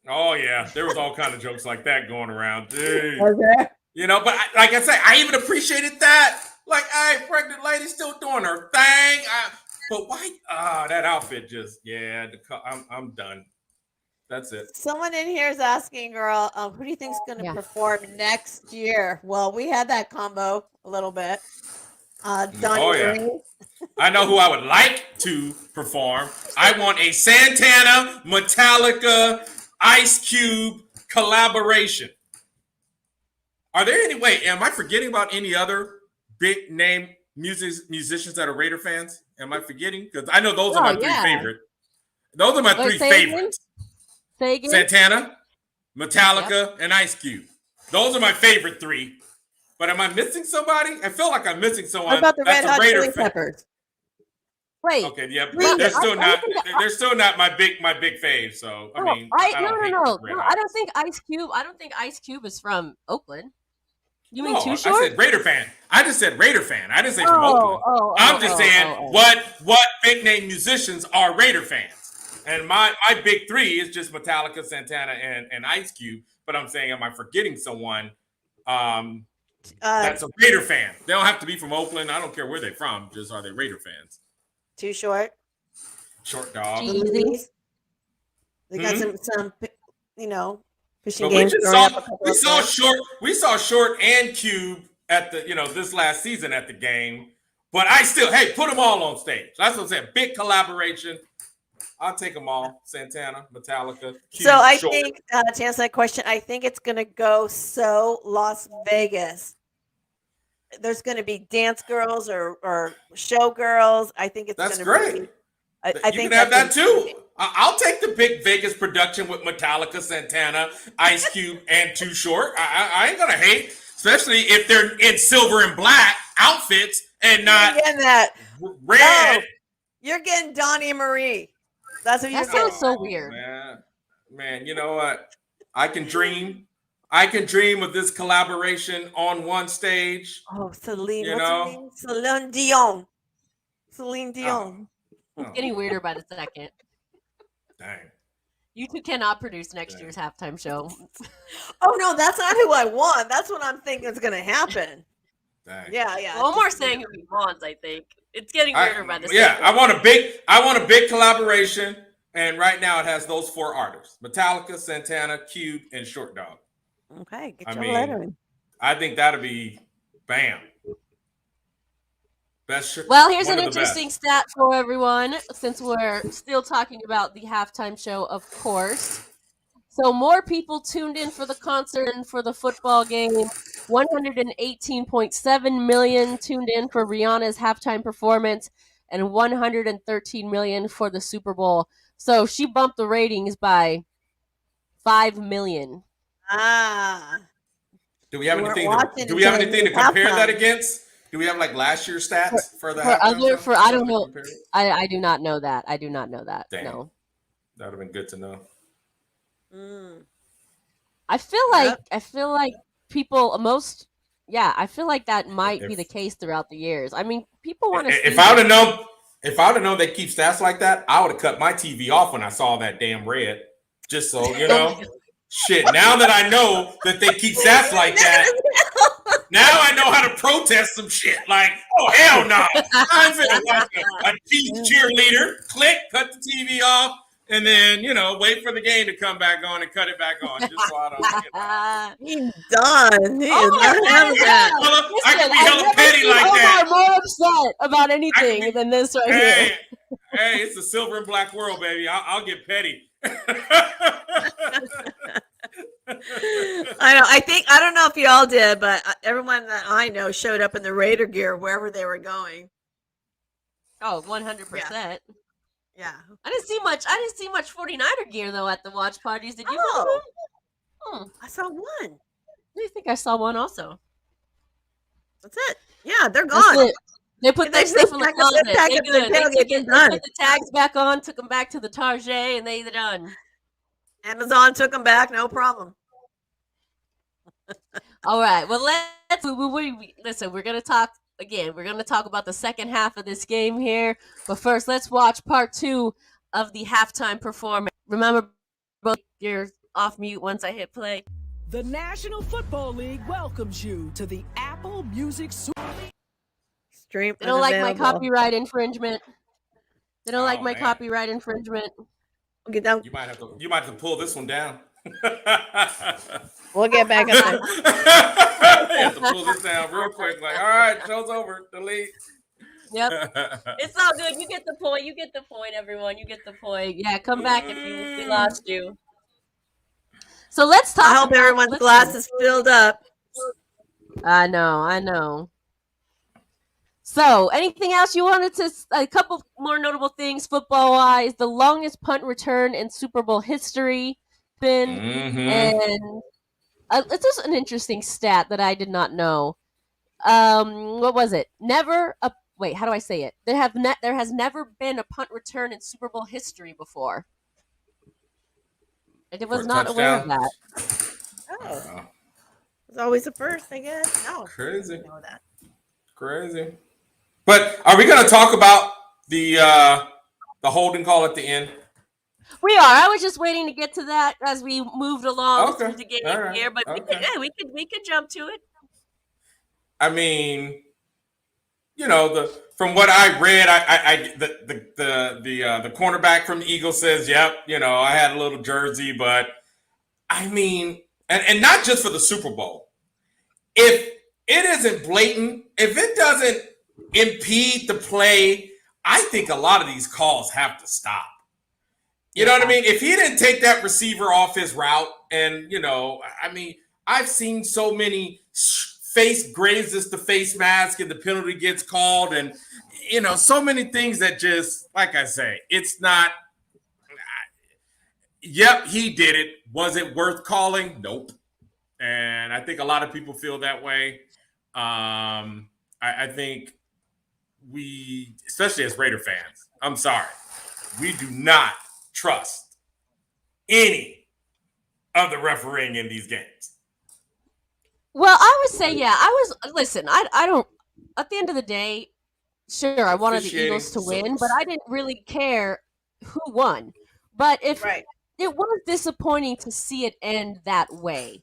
Oh yeah, there was all kind of jokes like that going around. Dude. Okay. You know, but like I said, I even appreciated that. Like, hey, pregnant lady still doing her thing. But why? That outfit just, yeah. I'm done. That's it. Someone in here is asking, girl, who do you think is going to Yeah. perform next year? Well, we had that combo a little bit. Donnie Oh yeah, Marie. I know who I would like to perform. I want a Santana, Metallica, Ice Cube collaboration. Are there any? Wait, am I forgetting about any other big name musicians that are Raider fans? Am I forgetting? Because I know those are Oh, my three yeah. favorite. Those are my Wait, three say it again? favorites. Say again? Santana, Metallica, and Ice Cube. Those are my favorite three. But am I missing somebody? I feel like I'm missing What someone about the Red that's a Hot Raider Chili fan. Peppers? Wait. Okay, yeah, Well, they're still I not. think They're still not my big fave. So I mean, I no, don't no, hate no, Red no. Hot. I don't think Ice Cube. I don't think Ice Cube is from Oakland. You mean Too No, I Short? said Raider fan. I just said Raider fan. I didn't say from Oakland. I'm just saying oh. what big name musicians are Raider fans. And my big three is just Metallica, Santana, and Ice Cube. But I'm saying, am I forgetting someone that's a Raider fan? They don't have to be from Oakland. I don't care where they're from. Just are they Raider fans? Too Short. Short dog. Jeezy. They got some, you know, fishing But we games just growing up a saw couple we of saw times. Short and Cube at the this last season at the game. But I still put them all on stage. That's what I'm saying. Big collaboration. I'll take them all. Santana, Metallica, Cube, So I Short. think to answer that question, I think it's going to go so Las Vegas. There's going to be dance girls or show girls. I think it's That's going to great. be. I You think can have that that's gonna too. I'll take the big Vegas production with Metallica, Santana, Ice Cube, and Too Short. I ain't gonna hate, especially if they're in silver and black outfits and not You're getting that. red. No, you're getting Donnie and Marie. That's what you're That getting. sounds so weird. Man, you know what? I can dream. I can dream of this collaboration on one stage. Oh, Celine. You What's her know? name? Celine Dion. Celine Dion. It's getting weirder by the second. Dang. You two cannot produce next year's halftime show. Oh no, that's not who I want. That's what I'm thinking is going to happen. Dang. Yeah. Well, Omar's saying who he wants. I think it's getting weirder by the Yeah, second. I want a big collaboration, and right now it has those four artists: Metallica, Santana, Cube, and Short Dog. Okay, get your letter in. I think that'll be bam. Well, here's an interesting stat for everyone, since we're still talking about the halftime show, of course. So more people tuned in for the concert and for the football game. 118.7 million tuned in for Rihanna's halftime performance, and 113 million for the Super Bowl. So she bumped the ratings by 5 million. Do we have anything to compare that against? Do we have like last year's stats for the halftime show? I don't know. I do not know that. I do not know that. Dang. No. That would have been good to know. I feel like people I feel like that might be the case throughout the years. I mean, people want to see. If I would have known they keep stats like that, I would have cut my TV off when I saw that damn red. Just so you know. Shit, now that I know that they keep stats like that, now I know how to protest some shit. Like, oh hell no. I'm finna watch a cheerleader. Click, cut the TV off, and then, wait for the game to come back on and cut it back on. Just so I don't He's done. He is not having that. I can be hella petty like that. I'm more upset about anything than this right here. Hey, it's a silver and black world, baby. I'll get petty. I know. I don't know if you all did, but everyone that I know showed up in the Raider gear wherever they were going. Oh, 100%. Yeah. I didn't see much 49er gear though at the watch parties. Did you? I saw one. I think I saw one also. That's it. Yeah, they're gone. They put their stuff in the closet. They good. Put the tags back on, took them back to the Target, and they're done. Amazon took them back, no problem. All right. Well, listen. We're gonna talk again, we're going to talk about the second half of this game here. But first, let's watch part 2 of the halftime performance. Remember, you're off mute once I hit play. The National Football League welcomes you to the Apple Music Stream They don't like my unavailable. copyright infringement. They don't like my man. copyright infringement. Okay, now You might have to pull this one down. we'll get back up there. You have to pull this down real quick. Like, all right, show's over. Delete. Yep. It's all good. You get the point. You get the point, everyone. You get the point. Yeah, come back if we lost you. So let's talk. I hope everyone's glass is filled up. I know. So, anything else you wanted to? A couple more notable things football-wise. The longest punt return in Super Bowl history. And it's just an interesting stat that I did not know. What was it? Wait, how do I say it? There has never been a punt return in Super Bowl history before. I was not aware of that. Oh, it's always a first, I guess. No, Crazy. I know that. Crazy. But are we going to talk about the holding call at the end? We are. I was just waiting to get to that as we moved along through the game here, but we could jump to it. I mean, from what I read, the cornerback from the Eagles says, "Yep, I had a little jersey," but I mean, and not just for the Super Bowl. If it isn't blatant, if it doesn't impede the play, I think a lot of these calls have to stop. You know what I mean? If he didn't take that receiver off his route, and I mean, I've seen so many face grazes the face mask and the penalty gets called, and so many things that just, like I say, it's not. Yep, he did it. Was it worth calling? Nope. And I think a lot of people feel that way. I think we, especially as Raider fans, I'm sorry, we do not trust any of the refereeing in these games. Well, I would say, listen, I don't, at the end of the day, sure, I wanted the Eagles to win, but I didn't really care who won. But it was disappointing to see it end that way.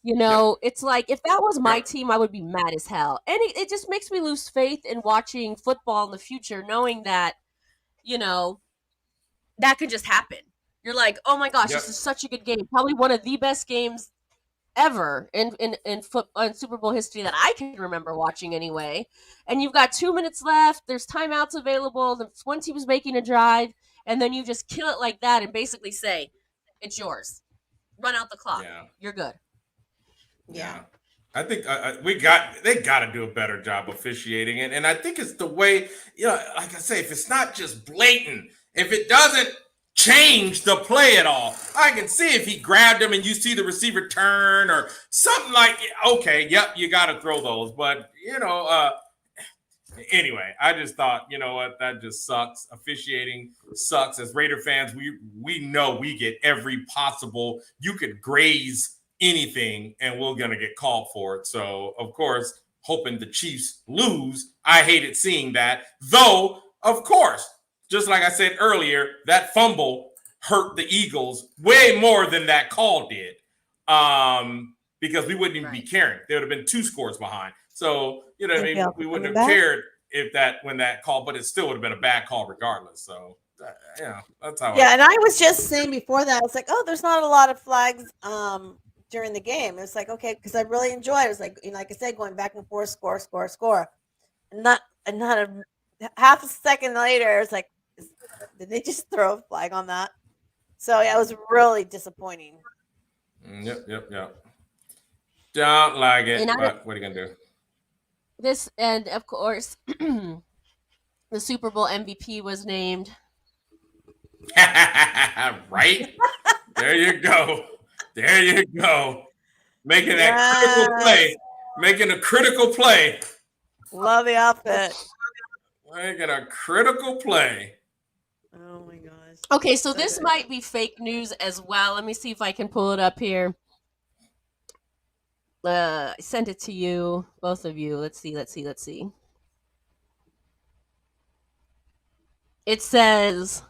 It's like, if that was my team, I would be mad as hell. And it just makes me lose faith in watching football in the future, knowing that, that could just happen. You're like, oh my gosh, this is such a good game. Probably one of the best games ever in Super Bowl history that I can remember watching anyway. And you've got 2 minutes left. There's timeouts available. One team is making a drive, and then you just kill it like that and basically say, it's yours. Run out the clock. Yeah. You're good. Yeah. I think they got to do a better job officiating, and I think it's the way, like I say, if it's not just blatant, if it doesn't change the play at all, I can see if he grabbed him and you see the receiver turn or something like, okay, yep, you got to throw those, but anyway, I just thought, what, that just sucks. Officiating sucks. As Raider fans, we know we get every possible, you could graze anything and we're going to get called for it. So, of course, hoping the Chiefs lose, I hated seeing that. Though, of course, just like I said earlier, that fumble hurt the Eagles way more than that call did, because we wouldn't even be caring. There would have been 2 scores behind. So, what I mean? We wouldn't have cared when that call, but it still would have been a bad call regardless. So, that's how. Yeah, and I was just saying before that, I was like, oh, there's not a lot of flags during the game. It was like, okay, because I really enjoyed it. It was like, like I said, going back and forth, score. And not a half a second later, it's like, did they just throw a flag on that? So yeah, it was really disappointing. Yep. Don't like it, but what are you gonna do? This, and of course, the Super Bowl MVP was named. Right? There you go. Making that critical play. Love the outfit. Making a critical play. Oh my gosh. Okay, so this might be fake news as well. Let me see if I can pull it up here. I sent it to you, both of you. Let's see. it says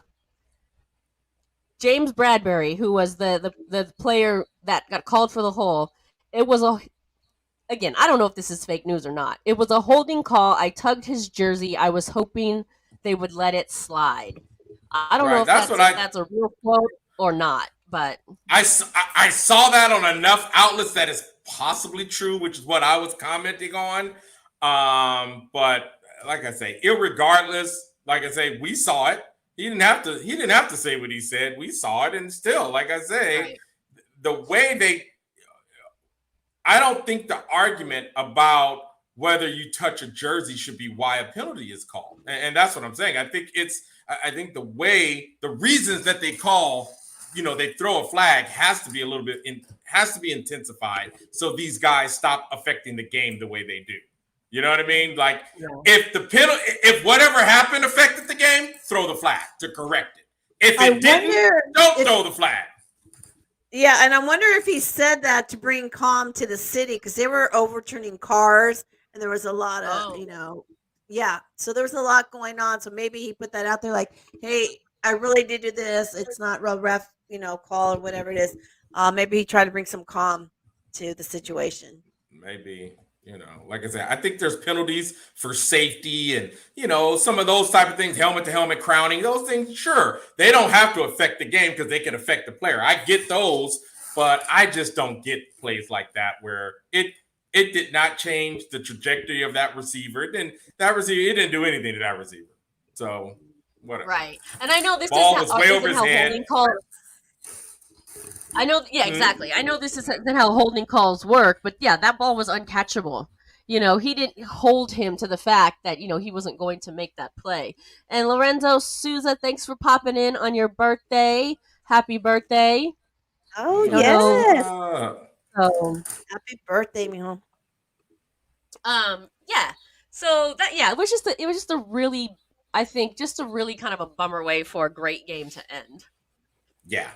James Bradbury, who was the player that got called for the hole. It was a again, I don't know if this is fake news or not. It was a holding call. I tugged his jersey. I was hoping they would let it slide. I don't know Right. if That's what that's a real quote or not, but I saw that on enough outlets that is possibly true, which is what I was commenting on. But like I say, irregardless, like I say, we saw it. He didn't have to say what he said. We saw it, and still, like I say, right. the way they I don't think the argument about whether you touch a jersey should be why a penalty is called. And that's what I'm saying. I think the reasons that they call, they throw a flag has to be has to be intensified so these guys stop affecting the game the way they do. You know what I mean? Like if whatever happened affected the game, throw the flag to correct it. If it didn't, don't throw the flag. Yeah, and I wonder if he said that to bring calm to the city because they were overturning cars and there was a lot of, yeah. So there was a lot going on. So maybe he put that out there like, hey, I really did do this. It's not real ref, call or whatever it is. Maybe he tried to bring some calm to the situation. Maybe, like I said, I think there's penalties for safety and, some of those type of things, helmet to helmet crowning, those things, sure. They don't have to affect the game because they can affect the player. I get those, but I just don't get plays like that where it did not change the trajectory of that receiver. It didn't do anything to that receiver. So, whatever. Right. And I know this Ball is was way over his head. holding calls. I know, yeah, exactly. I know this isn't how holding calls work, but yeah, that ball was uncatchable. He didn't hold him to the fact that, he wasn't going to make that play. And Lorenzo Souza, thanks for popping in on your birthday. Happy birthday. Oh, yes. So, happy birthday, Mijo. Yeah. So it was just a really, I think, just a really kind of a bummer way for a great game to end. Yeah.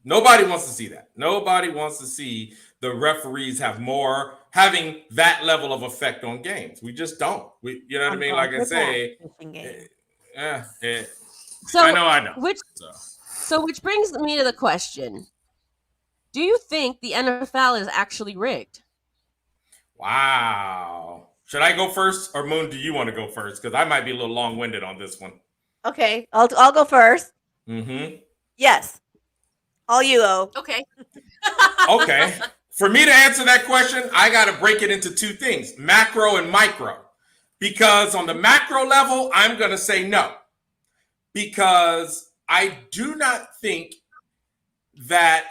Nobody wants to see that. Nobody wants to see the referees having that level of effect on games. We just don't. You know what I mean? Like I say, I know. Which brings me to the question: do you think the NFL is actually rigged? Wow. Should I go first, or Moon? Do you want to go first? Because I might be a little long-winded on this one. Okay, I'll go first. Mm-hmm. Yes. All you, O. Okay. Okay. For me to answer that question, I got to break it into two things, macro and micro. Because on the macro level, I'm going to say no. Because I do not think that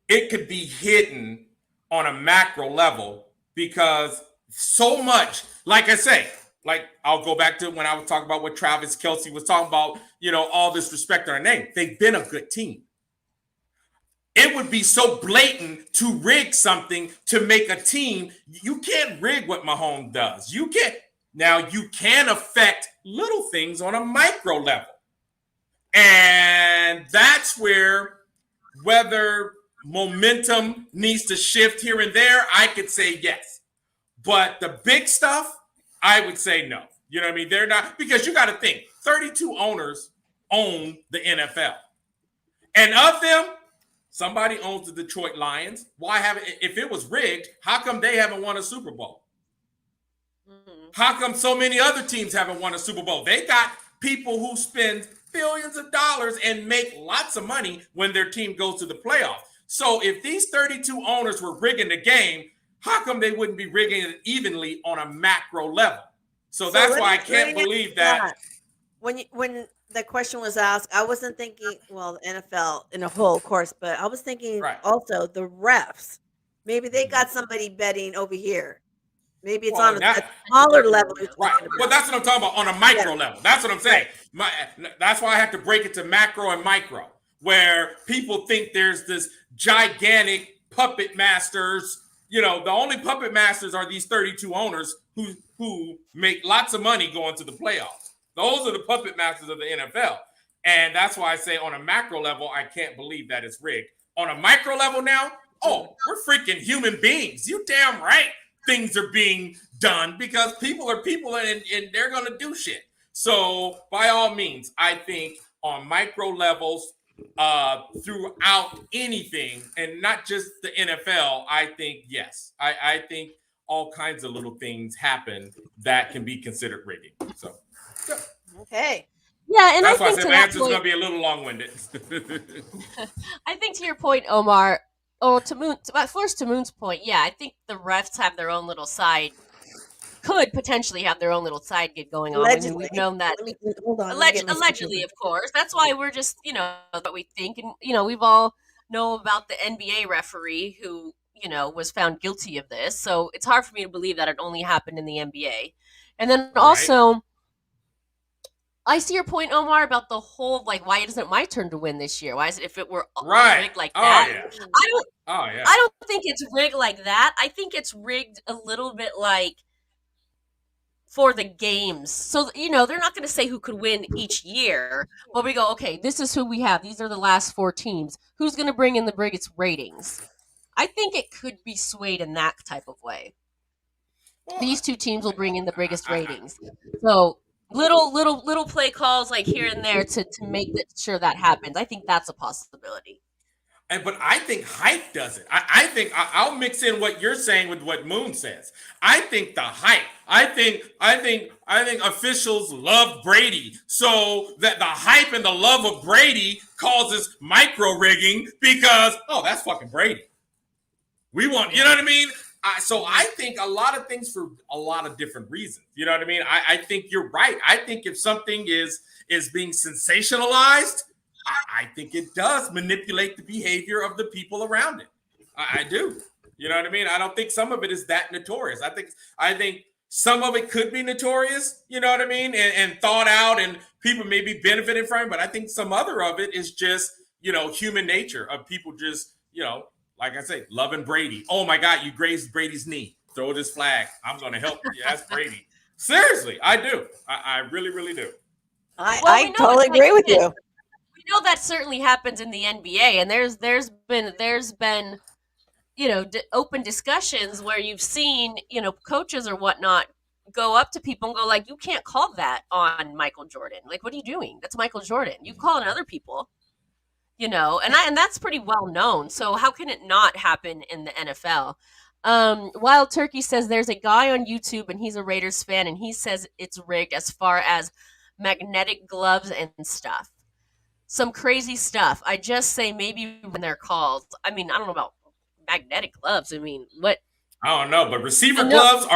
it could be hidden on a macro level because so much, like I say, like I'll go back to when I was talking about what Travis Kelce was talking about, all this respect on their name. They've been a good team. It would be so blatant to rig something to make a team. You can't rig what Mahomes does. You can't. Now, you can affect little things on a micro level. And that's where whether momentum needs to shift here and there, I could say yes. But the big stuff, I would say no. You know what I mean? They're not, because you got to think 32 owners own the NFL. And of them, somebody owns the Detroit Lions. If it was rigged, how come they haven't won a Super Bowl? Mm-hmm. How come so many other teams haven't won a Super Bowl? They got people who spend billions of dollars and make lots of money when their team goes to the playoffs. So if these 32 owners were rigging the game, how come they wouldn't be rigging it evenly on a macro level? So that's why I can't believe that. When the question was asked, I wasn't thinking, the NFL in a whole, of course, but I was thinking also the refs. Maybe they got somebody betting over here. Maybe it's on a smaller level. Right. Well, that's what I'm talking about on a micro level. That's what I'm saying. That's why I have to break it to macro and micro, where people think there's this gigantic puppet masters. The only puppet masters are these 32 owners who make lots of money going to the playoffs. Those are the puppet masters of the NFL. And that's why I say on a macro level, I can't believe that it's rigged. On a micro level now, we're freaking human beings. You damn right things are being done because people are people and they're going to do shit. So by all means, I think on micro levels, throughout anything, and not just the NFL, I think yes, I think all kinds of little things happen that can be considered rigging. So yeah. Okay. Yeah, and I That's why I think said to my that answer is going point, to be a little long-winded. I think to your point, Omar, or to Moon, first to Moon's point, yeah, I think the refs have their own little side, could potentially have their own little side gig going on. I mean, we've Allegedly. known that Let me hold on. Let me get myself allegedly, of course. That's why we're just, what we think, and we've all know about the NBA referee who was found guilty of this. So it's hard for me to believe that it only happened in the NBA. And then Right. also, I see your point, Omar, about the whole like, why isn't it my turn to win this year? Why is it if it were Right. rigged like Oh that? yeah. I don't. Oh yeah. I don't think it's rigged like that. I think it's rigged a little bit like for the games. So, they're not going to say who could win each year, but we go, okay, this is who we have. These are the last 4 teams. Who's going to bring in the biggest ratings? I think it could be swayed in that type of way. Well, These 2 teams will bring in the biggest ratings. So, little play calls like here and there to make sure that happens. I think that's a possibility. But I think hype does it. I think I'll mix in what you're saying with what Moon says. I think the hype. I think officials love Brady, so that the hype and the love of Brady causes micro rigging because that's fucking Brady. We want, you know what I mean? So I think a lot of things for a lot of different reasons. You know what I mean? I think you're right. I think if something is being sensationalized, I think it does manipulate the behavior of the people around it. I do. You know what I mean? I don't think some of it is that notorious. I think some of it could be notorious, you know what I mean, and thought out, and people may be benefiting from it. But I think some other of it is just human nature of people just like I say, loving Brady. Oh my God, you grazed Brady's knee. Throw this flag. I'm going to help you. That's Brady. Seriously, I do. I really, really do. I totally agree with you. We know that certainly happens in the NBA, and there's been open discussions where you've seen coaches or whatnot go up to people and go like, you can't call that on Michael Jordan. Like, what are you doing? That's Michael Jordan. You call it on other people. And that's pretty well known. So how can it not happen in the NFL? Wild Turkey says there's a guy on YouTube and he's a Raiders fan and he says it's rigged as far as magnetic gloves and stuff. Some crazy stuff. I just say maybe when they're called. I mean, I don't know about magnetic gloves. I mean, what? I don't know, but receiver gloves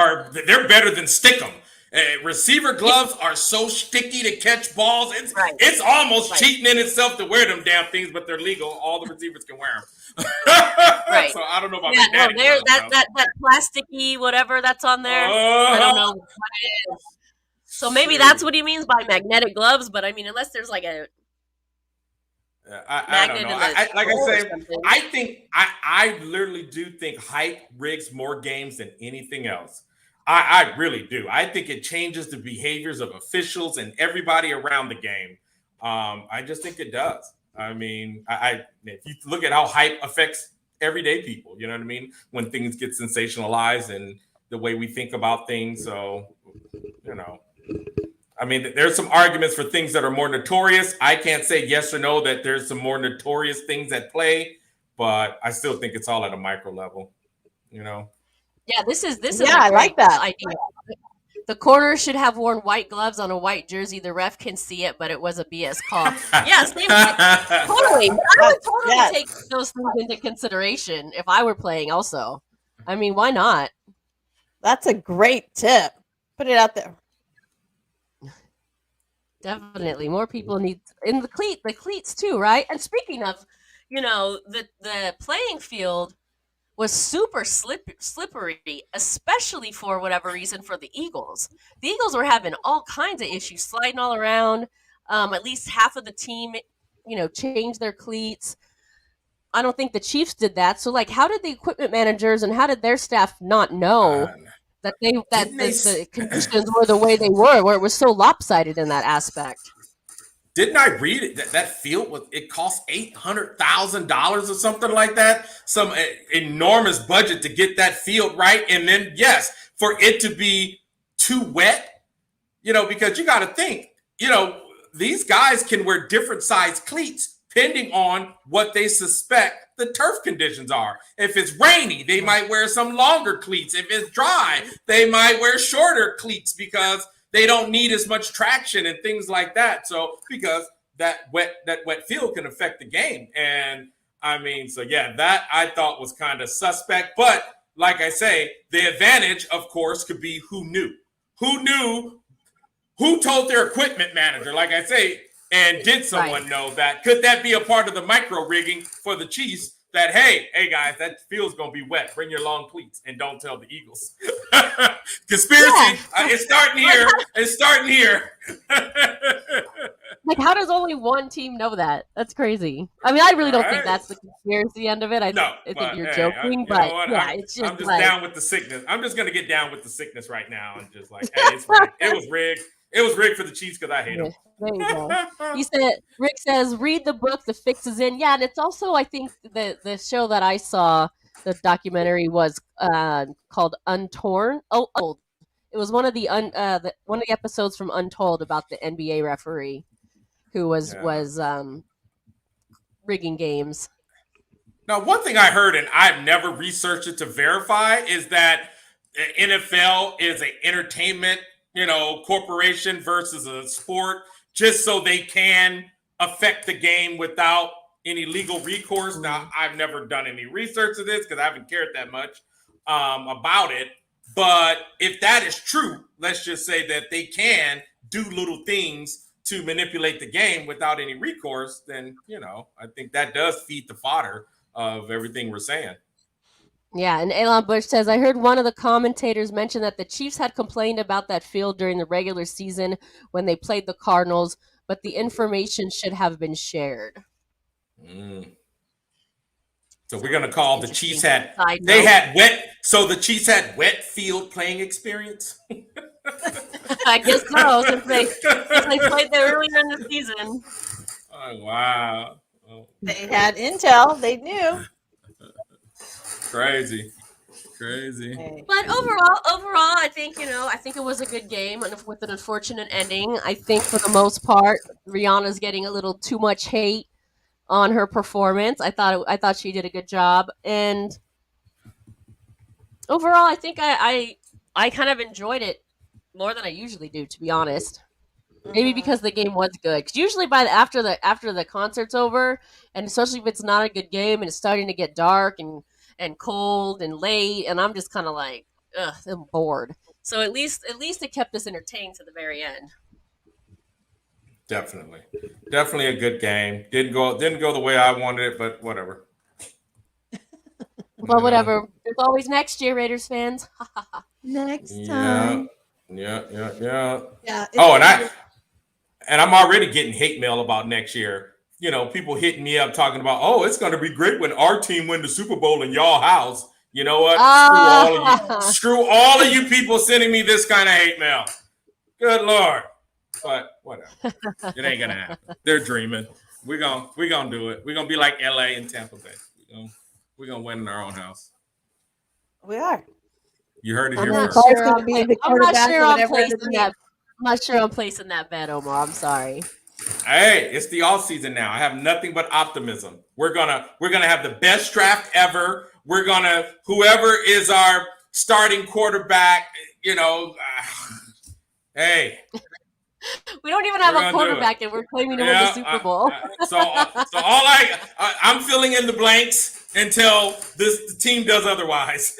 they're better than stickum. Receiver gloves are so sticky to catch balls. It's almost cheating in itself to wear them damn things, but they're legal. All the receivers can wear them. Right. So I don't know about magnetic gloves. That plasticky whatever that's on there. I don't know what it is. So maybe that's what he means by magnetic gloves. But I mean, unless there's like a I don't know. Like I say, I think I literally do think hype rigs more games than anything else. I really do. I think it changes the behaviors of officials and everybody around the game. I just think it does. I mean, if you look at how hype affects everyday people, you know what I mean? When things get sensationalized and the way we think about things. So, I mean, there's some arguments for things that are more notorious. I can't say yes or no that there's some more notorious things at play, but I still think it's all at a micro level, Yeah, this is I like that idea. The corner should have worn white gloves on a white jersey. The ref can see it, but it was a BS call. Yes, totally. I would totally take those things into consideration if I were playing also. I mean, why not? That's a great tip. Put it out there. Definitely. More people need in the cleats too, right? And speaking of, the playing field was super slippery, especially for whatever reason for the Eagles. The Eagles were having all kinds of issues, sliding all around. At least half of the team, changed their cleats. I don't think the Chiefs did that. So, like, how did the equipment managers and how did their staff not know that the conditions were the way they were, where it was so lopsided in that aspect? Didn't I read it that field it cost $800,000 or something like that? Some enormous budget to get that field right, and then yes, for it to be too wet, because you got to think these guys can wear different size cleats depending on what they suspect the turf conditions are. If it's rainy, they might wear some longer cleats. If it's dry, they might wear shorter cleats because they don't need as much traction and things like that. So because that wet field can affect the game. And I mean, so yeah, that I thought was kind of suspect. But like I say, the advantage, of course, could be who knew. Who told their equipment manager, like I say, and did someone know that? Could that be a part of the micro rigging for the Chiefs that, hey guys, that field's going to be wet. Bring your long cleats and don't tell the Eagles. Conspiracy. It's starting here. It's starting here. Like, how does only one team know that? That's crazy. I mean, I really don't think that's the conspiracy end of it. I think you're joking, but it's just I'm just down with the sickness. I'm just going to get down with the sickness right now and just like, hey, it's rigged. It was rigged. It was rigged for the Chiefs because I hate them. There you go. Rick says, read the book, the fix is in. Yeah, and it's also, I think, the show that I saw, the documentary was called Untorn. Oh, it was one of the episodes from Untold about the NBA referee who was rigging games. Now, one thing I heard, and I've never researched it to verify, is that the NFL is an entertainment, corporation versus a sport, just so they can affect the game without any legal recourse. Now, I've never done any research of this because I haven't cared that much about it. But if that is true, let's just say that they can do little things to manipulate the game without any recourse, then, I think that does feed the fodder of everything we're saying. Yeah, and Elon Bush says, I heard one of the commentators mention that the Chiefs had complained about that field during the regular season when they played the Cardinals, but the information should have been shared. So we're going to call the Chiefs the Chiefs had wet field playing experience? I guess so, since they played there earlier in the season. Oh, wow. They had intel. They knew. Crazy. But overall, I think it was a good game, and with an unfortunate ending. I think for the most part, Rihanna's getting a little too much hate on her performance. I thought she did a good job, and overall, I think I kind of enjoyed it more than I usually do, to be honest. Maybe because the game was good. Because usually after the concert's over, and especially if it's not a good game and it's starting to get dark and cold and late, and I'm just kind of like, ugh, I'm bored. So at least it kept us entertained to the very end. Definitely a good game. Didn't go the way I wanted it, but whatever. Well, whatever. There's always next year, Raiders fans. Next time. Yeah. Oh, and I'm already getting hate mail about next year. People hitting me up talking about, oh, it's going to be great when our team win the Super Bowl in y'all house. You know what? Screw all of you people sending me this kind of hate mail. Good Lord. But whatever. It ain't going to happen. They're dreaming. We're gonna do it. We're going to be like LA and Tampa Bay. We're going to win in our own house. We are. You heard it I'm here not first. sure I'm not sure I'm placing that bet, Omar. I'm sorry. Hey, it's the off season now. I have nothing but optimism. We're gonna have the best draft ever. Whoever is our starting quarterback, hey. We don't even have a quarterback, and we're claiming to win the Super Bowl. So I'm filling in the blanks until the team does otherwise.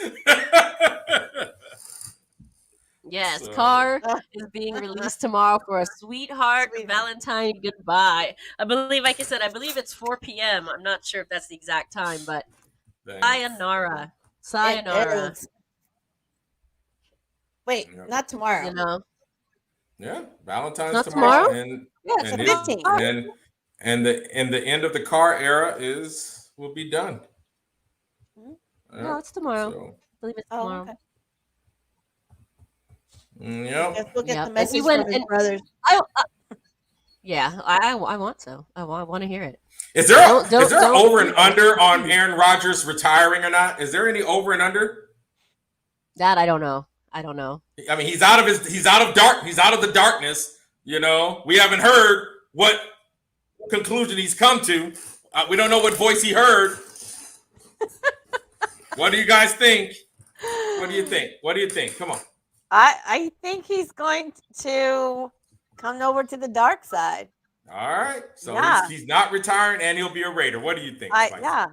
Yes, Carr is being released tomorrow for a sweetheart Valentine goodbye. I believe it's 4 p.m. I'm not sure if that's the exact time, but sayonara. Wait, not tomorrow. Yeah, Valentine's not tomorrow. And it's the 15th. And the end of the Carr era will be done. No, it's tomorrow. So, I believe it's tomorrow. Okay. Yep. We'll get the message from his brothers. I want to. I want to hear it. Is there over and under on Aaron Rodgers retiring or not? Is there any over and under? That I don't know. I mean, he's out of the darkness. You know, we haven't heard what conclusion he's come to. We don't know what voice he heard. What do you guys think? What do you think? What do you think? Come on. I think he's going to come over to the dark side. All right. So Yeah. he's not retiring and he'll be a Raider. What do you think, Spicy? Yeah.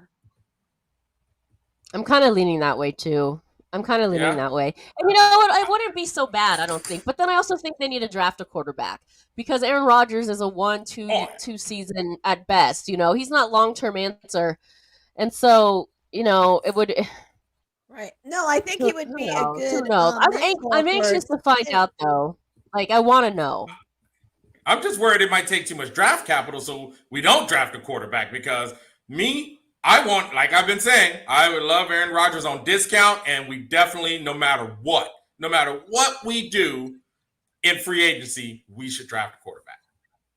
I'm kind of leaning that way too. I'm kind of leaning that way. And you know what? It wouldn't be so bad, I don't think. But then I also think they need to draft a quarterback because Aaron Rodgers is a 1-2 season at best. You know, he's not long-term answer. And so, you know, it would. Right. No, I think he would be a good. Who knows? I'm anxious to find out, though. Like, I want to know. I'm just worried it might take too much draft capital, so we don't draft a quarterback because I want, like I've been saying, I would love Aaron Rodgers on discount, and we definitely, no matter what we do in free agency, we should draft a quarterback.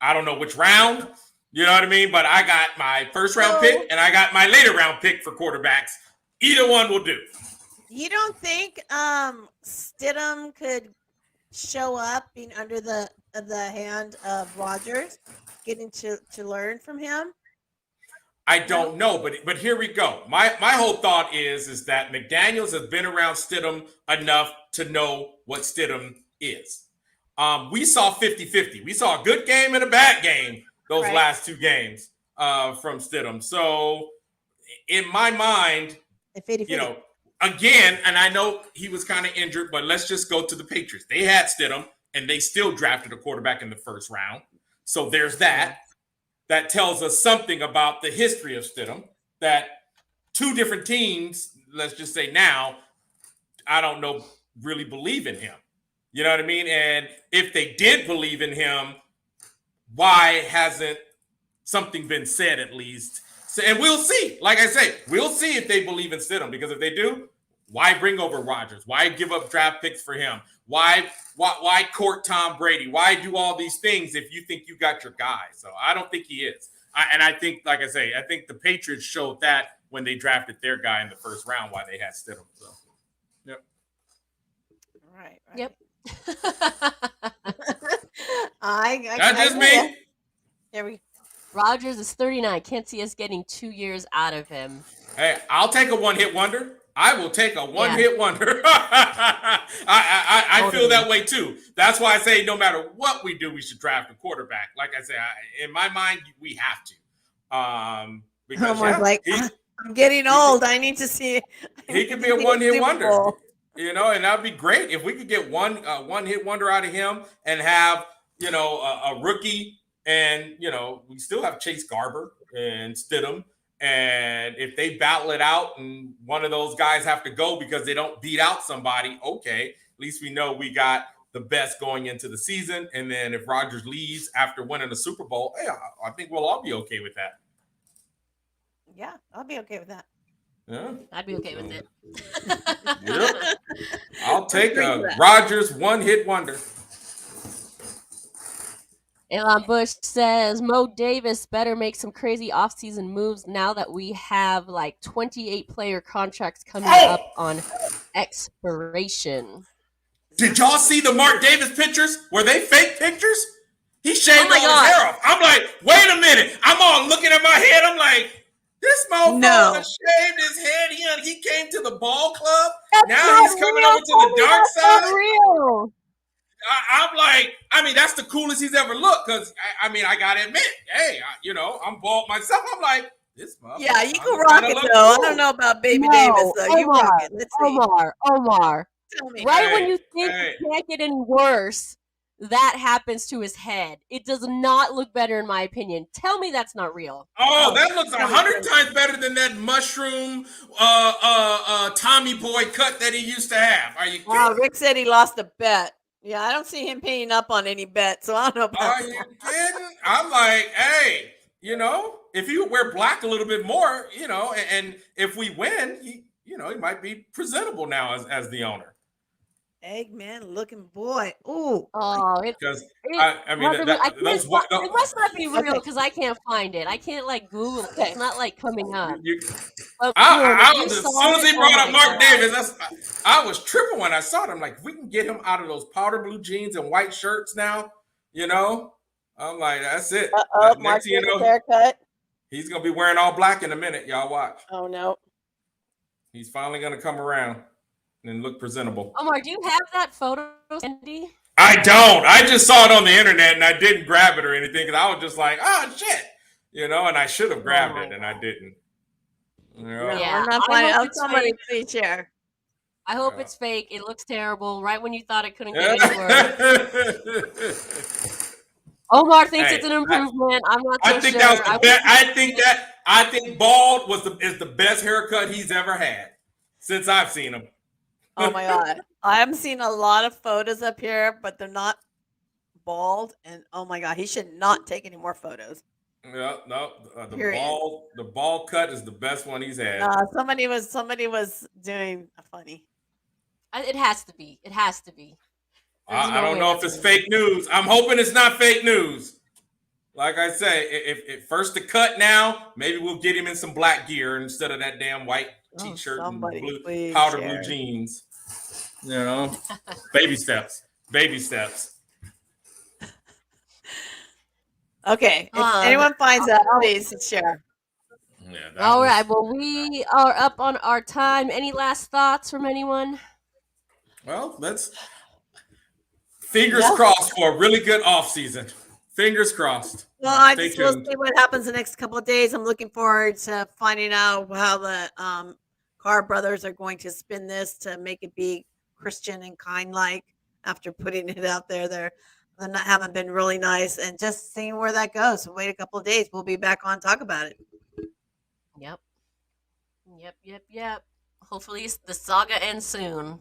I don't know which round, you know what I mean? But I got my first round pick, and I got my later round pick for quarterbacks. Either one will do. You don't think Stidham could show up being under the hand of Rodgers, getting to learn from him? I don't know, but here we go. My whole thought is that McDaniels has been around Stidham enough to know what Stidham is. We saw 50-50. We saw a good game and a bad game those last two games from Stidham. So in my mind, you know, again, and I know he was kind of injured, but let's just go to the Patriots. They had Stidham, and they still drafted a quarterback in the first round. So there's that. That tells us something about the history of Stidham, that two different teams, let's just say now, I don't know, really believe in him. You know what I mean? And if they did believe in him, why hasn't something been said at least? So, and we'll see. Like I say, we'll see if they believe in Stidham, because if they do, why bring over Rodgers? Why give up draft picks for him? Why court Tom Brady? Why do all these things if you think you got your guy? So I don't think he is. And I think, like I say, I think the Patriots showed that when they drafted their guy in the first round, why they had Stidham. So, yep. Right. Yep. That's just me. There we. Rodgers is 39. Can't see us getting 2 years out of him. Hey, I'll take a one-hit wonder. I will take a one-hit wonder. I feel that way too. That's why I say no matter what we do, we should draft a quarterback. Like I say, in my mind, we have to. Because I'm getting old. I need to see. He could be a one-hit wonder. You know, and that'd be great if we could get one-hit wonder out of him and have, you know, a rookie, and, you know, we still have Chase Garber and Stidham. And if they battle it out and one of those guys have to go because they don't beat out somebody, okay, at least we know we got the best going into the season. And then if Rodgers leaves after winning the Super Bowl, hey, I think we'll all be okay with that. Yeah, I'll be okay with that. Yeah, I'd be okay with it. Yep. I'll take a Rodgers one-hit wonder. Elon Bush says Mo Davis better make some crazy offseason moves now that we have like 28 player contracts coming up on expiration. Did y'all see the Mark Davis pictures? Were they fake pictures? He shaved all his hair off. I'm like, wait a minute. I'm all looking at my head. I'm like, this motherfucker shaved his head. He came to the ball club. Now he's coming over to the dark side. Real. I'm like, I mean, that's the coolest he's ever looked. Because I mean, I gotta admit, hey, you know, I'm bald myself. I'm like, this motherfucker. Yeah, you can rock it though. I don't know about Baby Davis though. You rock it. Let's see. Omar. Tell me. Right when you think it can't get any worse, that happens to his head. It does not look better, in my opinion. Tell me that's not real. Oh, that looks 100 times better than that mushroom Tommy Boy cut that he used to have. Are you kidding? Wow, Rick said he lost a bet. Yeah, I don't see him paying up on any bet, so I don't know about Are you kidding? I'm like, hey, you know, if you wear black a little bit more, you know, and if we win, he might be presentable now as the owner. Eggman looking boy. Ooh. Oh, because I mean, it must not be real because I can't find it. I can't like Google it. It's not like coming up. As soon as he brought up Mark Davis, I was tripping when I saw it. I'm like, if we can get him out of those powder blue jeans and white shirts now, You know, I'm like, that's it. Uh-oh, Next Mark thing you with his know, haircut. he's gonna be wearing all black in a minute. Y'all watch. Oh, no. He's finally gonna come around and look presentable. Omar, do you have that photo, Sandy? I don't. I just saw it on the internet and I didn't grab it or anything because I was just like, oh shit, and I should have grabbed it and I didn't. No, Yeah, I'm not I finding hope out. it's Somebody fake. please share. I hope it's fake. It looks terrible. Right when you thought it couldn't get any worse. Omar thinks Hey, it's an improvement. I'm not so I think sure. that was the best. I think bald is the best haircut he's ever had since I've seen him. Oh my god. I'm seeing a lot of photos up here, but they're not bald. And oh my god, he should not take any more photos. No, Period. the bald cut is the best one he's had. Somebody was doing a funny. It has to be. It has to be. I don't know if it's fake news. I'm hoping it's not fake news. Like I say, if first the cut now, maybe we'll get him in some black gear instead of that damn white t-shirt and powder blue jeans. Baby steps. Baby steps. Okay. If anyone finds that, please share. Yeah, all right. Well, we are up on our time. Any last thoughts from anyone? Well, fingers crossed for a really good off season. Fingers crossed. Well, I just will see what happens the next couple of days. I'm looking forward to finding out how the Carr brothers are going to spin this to make it be Christian and kind-like after putting it out there. They haven't been really nice, and just seeing where that goes. So wait a couple of days. We'll be back on talk about it. Yep. Hopefully the saga ends soon.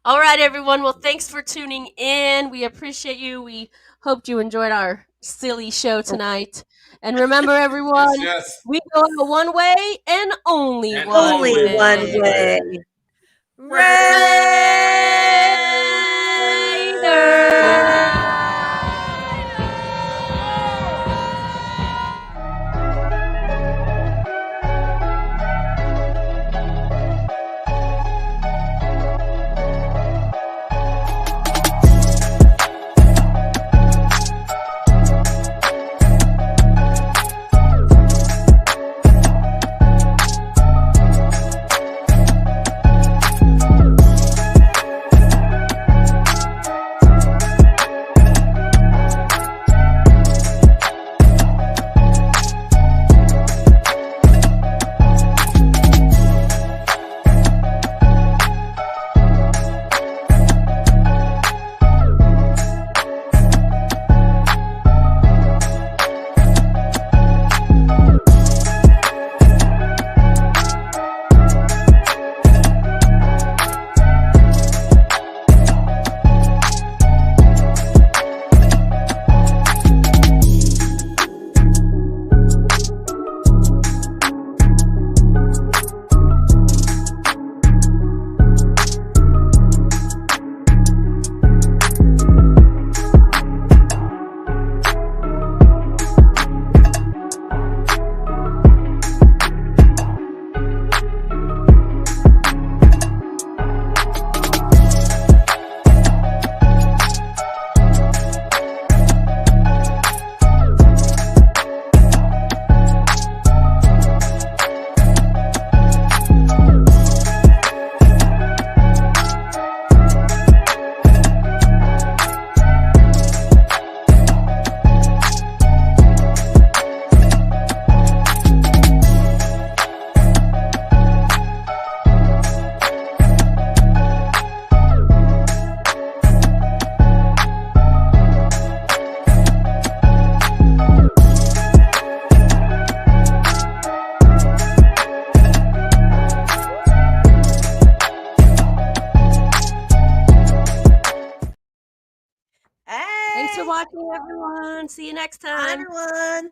All right, everyone. Well, thanks for tuning in. We appreciate you. We hoped you enjoyed our silly show tonight. And remember, everyone, we go one way and only one way. Raiders! Thanks for watching, everyone. See you next time. Bye, everyone.